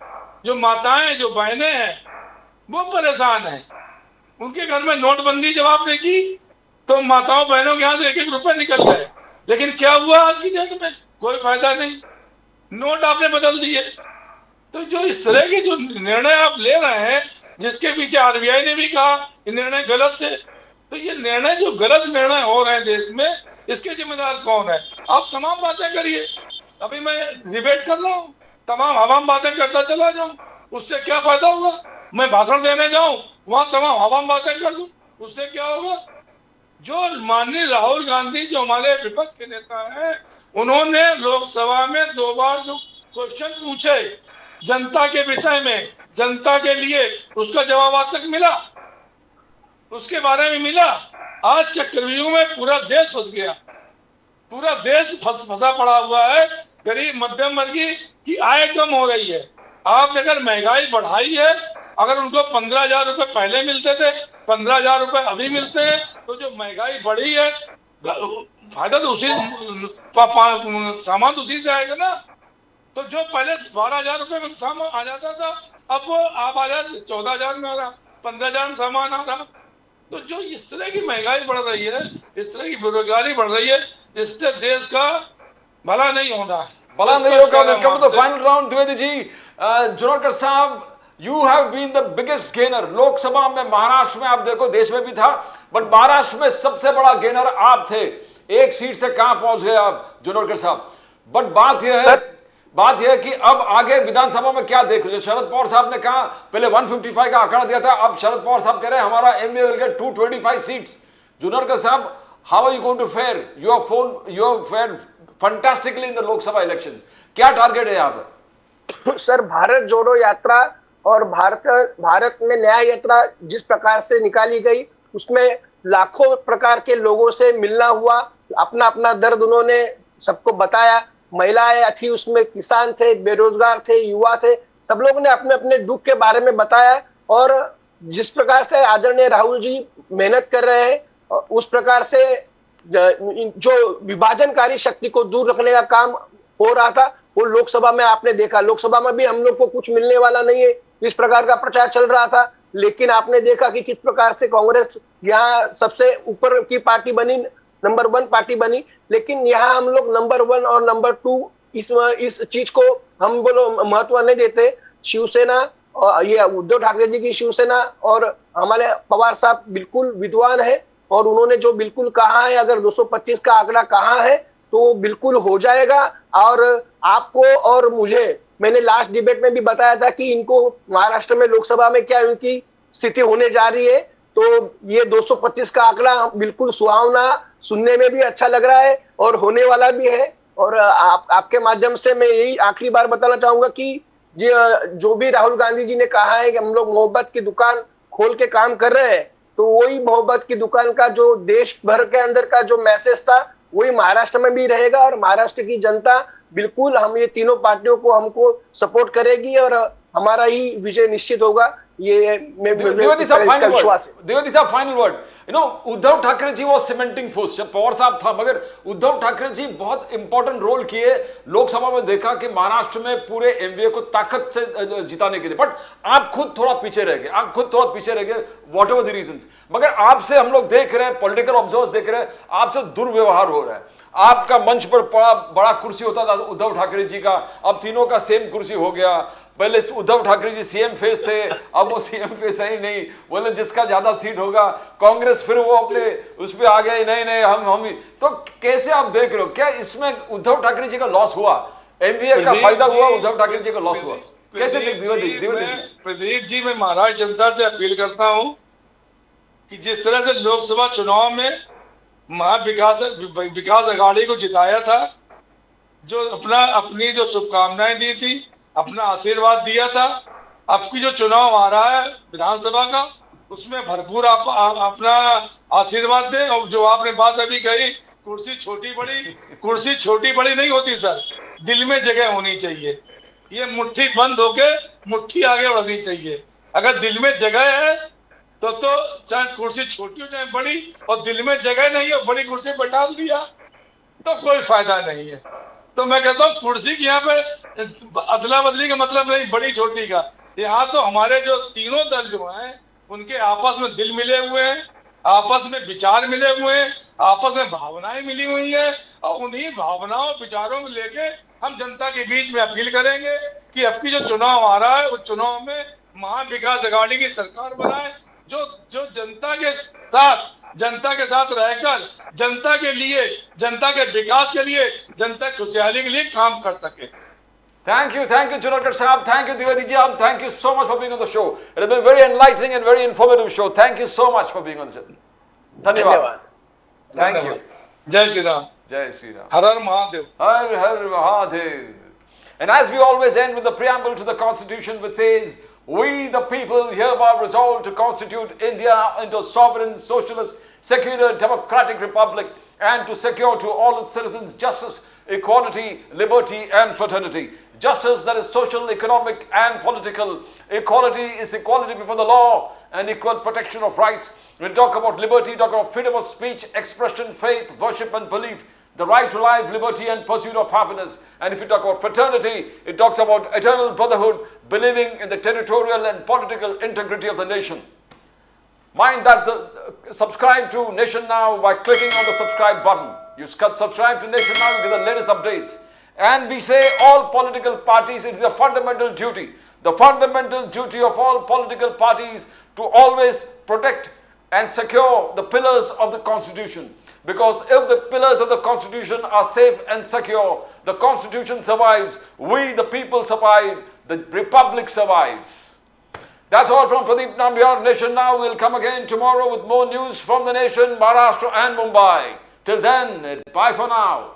जो माताएं, जो बहनें हैं, वो परेशान हैं। उनके घर में नोटबंदी जब आपने की तो माताओं बहनों के यहाँ से 1-1 रुपए निकल गए, लेकिन क्या हुआ आज की डेट में? कोई फायदा नहीं, नोट आपने बदल दिए। तो जो इस तरह के जो निर्णय आप ले रहे हैं, जिसके पीछे RBI ने भी कहा कि निर्णय गलत थे, तो ये निर्णय जो गलत निर्णय हो रहे हैं देश में, इसके जिम्मेदार कौन है? आप तमाम बातें करिए। अभी मैं डिबेट कर रहा हूँ, तमाम हवाम बातें करता चला जाऊं, उससे क्या फायदा होगा? मैं भाषण देने जाऊं, वहां तमाम हवाम बातें कर दूं, उससे क्या होगा? जो माननीय राहुल गांधी जो हमारे विपक्ष के नेता हैं, उन्होंने लोकसभा में 2 बार जो क्वेश्चन पूछे जनता के विषय में, जनता के लिए, उसका जवाब आज तक मिला? उसके बारे में मिला? आज चक्रव्यूह में पूरा देश फंस गया, पूरा देश फंसा पड़ा हुआ है। गरीब मध्यम वर्गीय की आय कम हो रही है। आपने अगर महंगाई बढ़ाई है, अगर उनको 15,000 रुपए पहले मिलते थे, 15,000 रुपए अभी मिलते हैं, तो जो महंगाई बढ़ी है, फायदा तो उसी सामान तो उसी से आएगा ना। तो जो पहले 12,000 रुपए में सामान आ जाता था, अब वो आप आ जाते 14,000 में आ रहा, 15,000 में सामान आ रहा। तो जो इस तरह की महंगाई बढ़ रही है, इस तरह की बेरोजगारी बढ़ रही है, इससे देश का भला नहीं होना है, भला नहीं होगा। Welcome to the final round. Dwivedi ji, Junnarkar साहब, you have been the biggest gainer Lok Sabha में। महाराष्ट्र में आप देखो, देश में भी था, बट महाराष्ट्र में सबसे बड़ा गेनर आप थे। 1 सीट से कहां पहुंच गए आप, जुनेरकर साहब? बट बात यह है कि अब आगे विधानसभा में क्या देख रहे हो? शरद पवार साहब ने कहा, पहले 155 का आंकड़ा दिया था, अब शरद पवार साहब कह रहे हैं हमारा MA will get 225 seats. Junnarkar साहब, how are you going to fare? You have fared fantastically in the Lok Sabha elections. क्या टारगेट है यहाँ पर? सर, भारत जोड़ो यात्रा और भारत में न्याय यात्रा जिस प्रकार से निकाली गई, उसमें लाखों प्रकार के लोगों से मिलना हुआ, अपना अपना दर्द उन्होंने सबको बताया। महिलाएं थी उसमें, किसान थे, बेरोजगार थे, युवा थे, सब लोगों ने अपने अपने दुख के बारे में बताया। और जिस प्रकार से आदरणीय राहुल जी मेहनत कर रहे हैं, उस प्रकार से जो विभाजनकारी शक्ति को दूर रखने का काम हो रहा था, वो लोकसभा में आपने देखा। लोकसभा में भी हम लोग को कुछ मिलने वाला नहीं है, इस प्रकार का प्रचार चल रहा था। लेकिन आपने देखा कि किस प्रकार से कांग्रेस यहाँ सबसे ऊपर की पार्टी बनी, नंबर 1 पार्टी बनी। लेकिन यहाँ हम लोग नंबर 1 और नंबर 2 इस चीज को हम महत्व नहीं देते। शिवसेना और ये उद्धव ठाकरे जी की शिवसेना और हमारे पवार साहब बिल्कुल विद्वान है, और उन्होंने जो बिल्कुल कहा है, अगर 225 का आंकड़ा कहा है तो बिल्कुल हो जाएगा। और आपको और मुझे, मैंने लास्ट डिबेट में भी बताया था कि इनको महाराष्ट्र में लोकसभा में क्या उनकी स्थिति होने जा रही है। तो ये 225 का आंकड़ा बिल्कुल सुहावना, सुनने में भी अच्छा लग रहा है और होने वाला भी है। और आपके माध्यम से मैं यही आखिरी बार बताना चाहूंगा कि जो भी राहुल गांधी जी ने कहा है कि हम लोग मोहब्बत की दुकान खोल के काम कर रहे हैं, तो वही मोहब्बत की दुकान का जो देश भर के अंदर का जो मैसेज था वही महाराष्ट्र में भी रहेगा। और महाराष्ट्र की जनता बिल्कुल हम ये तीनों पार्टियों को हमको सपोर्ट करेगी और हमारा ही विजय निश्चित होगा। ये द्विवेदी साहब फाइनल वर्ड। उद्धव ठाकरे जी वो सीमेंटिंग फोर्स, जब पवार साहब था, मगर उद्धव ठाकरे जी बहुत इंपॉर्टेंट रोल किए। लोकसभा में देखा कि महाराष्ट्र में पूरे एमवीए को ताकत से जिताने के लिए, बट आप खुद थोड़ा पीछे रह गए, वॉट एवर द रीजंस। मगर आपसे हम लोग देख रहे हैं, पॉलिटिकल ऑब्जर्वर्स देख रहे हैं, आपसे दुर्व्यवहार हो रहा है। आपका मंच पर बड़ा कुर्सी होता था उद्धव ठाकरे जी का, अब तीनों का सेम कुर्सी हो गया। पहले उद्धव ठाकरे जी सीएम फेस थे, अब वो सीएम फेस है ही नहीं, बोले जिसका ज्यादा सीट होगा कांग्रेस, फिर वो अपने उस पर आ गए, नहीं हम ही। तो कैसे आप देख रहे हो, क्या इसमें उद्धव ठाकरे जी का लॉस हुआ, एमवीए का फायदा हुआ, उद्धव ठाकरे जी का लॉस हुआ? कैसे प्रदीप जी, मैं महाराष्ट्र जनता से अपील करता हूं कि जिस तरह से लोकसभा चुनाव में विकास अघाड़ी को जिताया था, जो अपनी जो शुभकामनाएं दी थी, अपना आशीर्वाद दिया था, अब की जो चुनाव आ रहा है विधानसभा का, उसमें भरपूर अपना आशीर्वाद दें। और जो आपने बात अभी कही, कुर्सी छोटी बड़ी नहीं होती सर, दिल में जगह होनी चाहिए। ये मुट्ठी बंद होके मुट्ठी आगे बढ़नी चाहिए। अगर दिल में जगह है तो चाहे कुर्सी छोटी हो चाहे बड़ी, और दिल में जगह नहीं है, बड़ी कुर्सी पर डाल दिया तो कोई फायदा नहीं है। तो मैं कहता हूँ कुर्सी की यहाँ पे अदला बदली का मतलब नहीं बड़ी छोटी का। यहाँ तो हमारे जो तीनों दल जो हैं उनके आपस में दिल मिले हुए हैं, आपस में विचार मिले हुए हैं, आपस में भावनाएं मिली हुई हैं, और उन्हीं भावनाओं विचारों को लेके हम जनता के बीच में अपील करेंगे कि अब की जो चुनाव आ रहा है उस चुनाव में महाविकास अघाड़ी की सरकार बनाए, जो जनता के साथ रहकर जनता के लिए, जनता के विकास के लिए, जनता की खुशहाली के लिए काम कर सके। Thank you, Chunarkar Sahab. Thank you, Dwivedi ji. Thank you so much for being on the show. It has been very enlightening and very informative show. Thank you so much for being on the show. Dhanyawad. Thank you. Jai Shri Ram. Jai Shri Ram. Har Har Mahadev. Har Har Mahadev. And as we always end with the preamble to the Constitution, which says, "We the people hereby resolve to constitute India into a sovereign, socialist, secular, democratic republic, and to secure to all its citizens justice, equality, liberty, and fraternity. Justice that is social, economic, and political. Equality is equality before the law and equal protection of rights. We talk about liberty, talk about freedom of speech, expression, faith, worship, and belief. The right to life, liberty, and pursuit of happiness. And if you talk about fraternity, it talks about eternal brotherhood, believing in the territorial and political integrity of the nation." Mind, that's the subscribe to Nation Now by clicking on the subscribe button. You subscribe to Nation Now, you get the latest updates. And we say all political parties, it is a fundamental duty, the fundamental duty of all political parties to always protect and secure the pillars of the Constitution. Because if the pillars of the Constitution are safe and secure, the Constitution survives, we the people survive, the Republic survives. That's all from Pradeep Nambiar, Nation Now. We'll come again tomorrow with more news from the nation, Maharashtra and Mumbai. Till then, bye for now.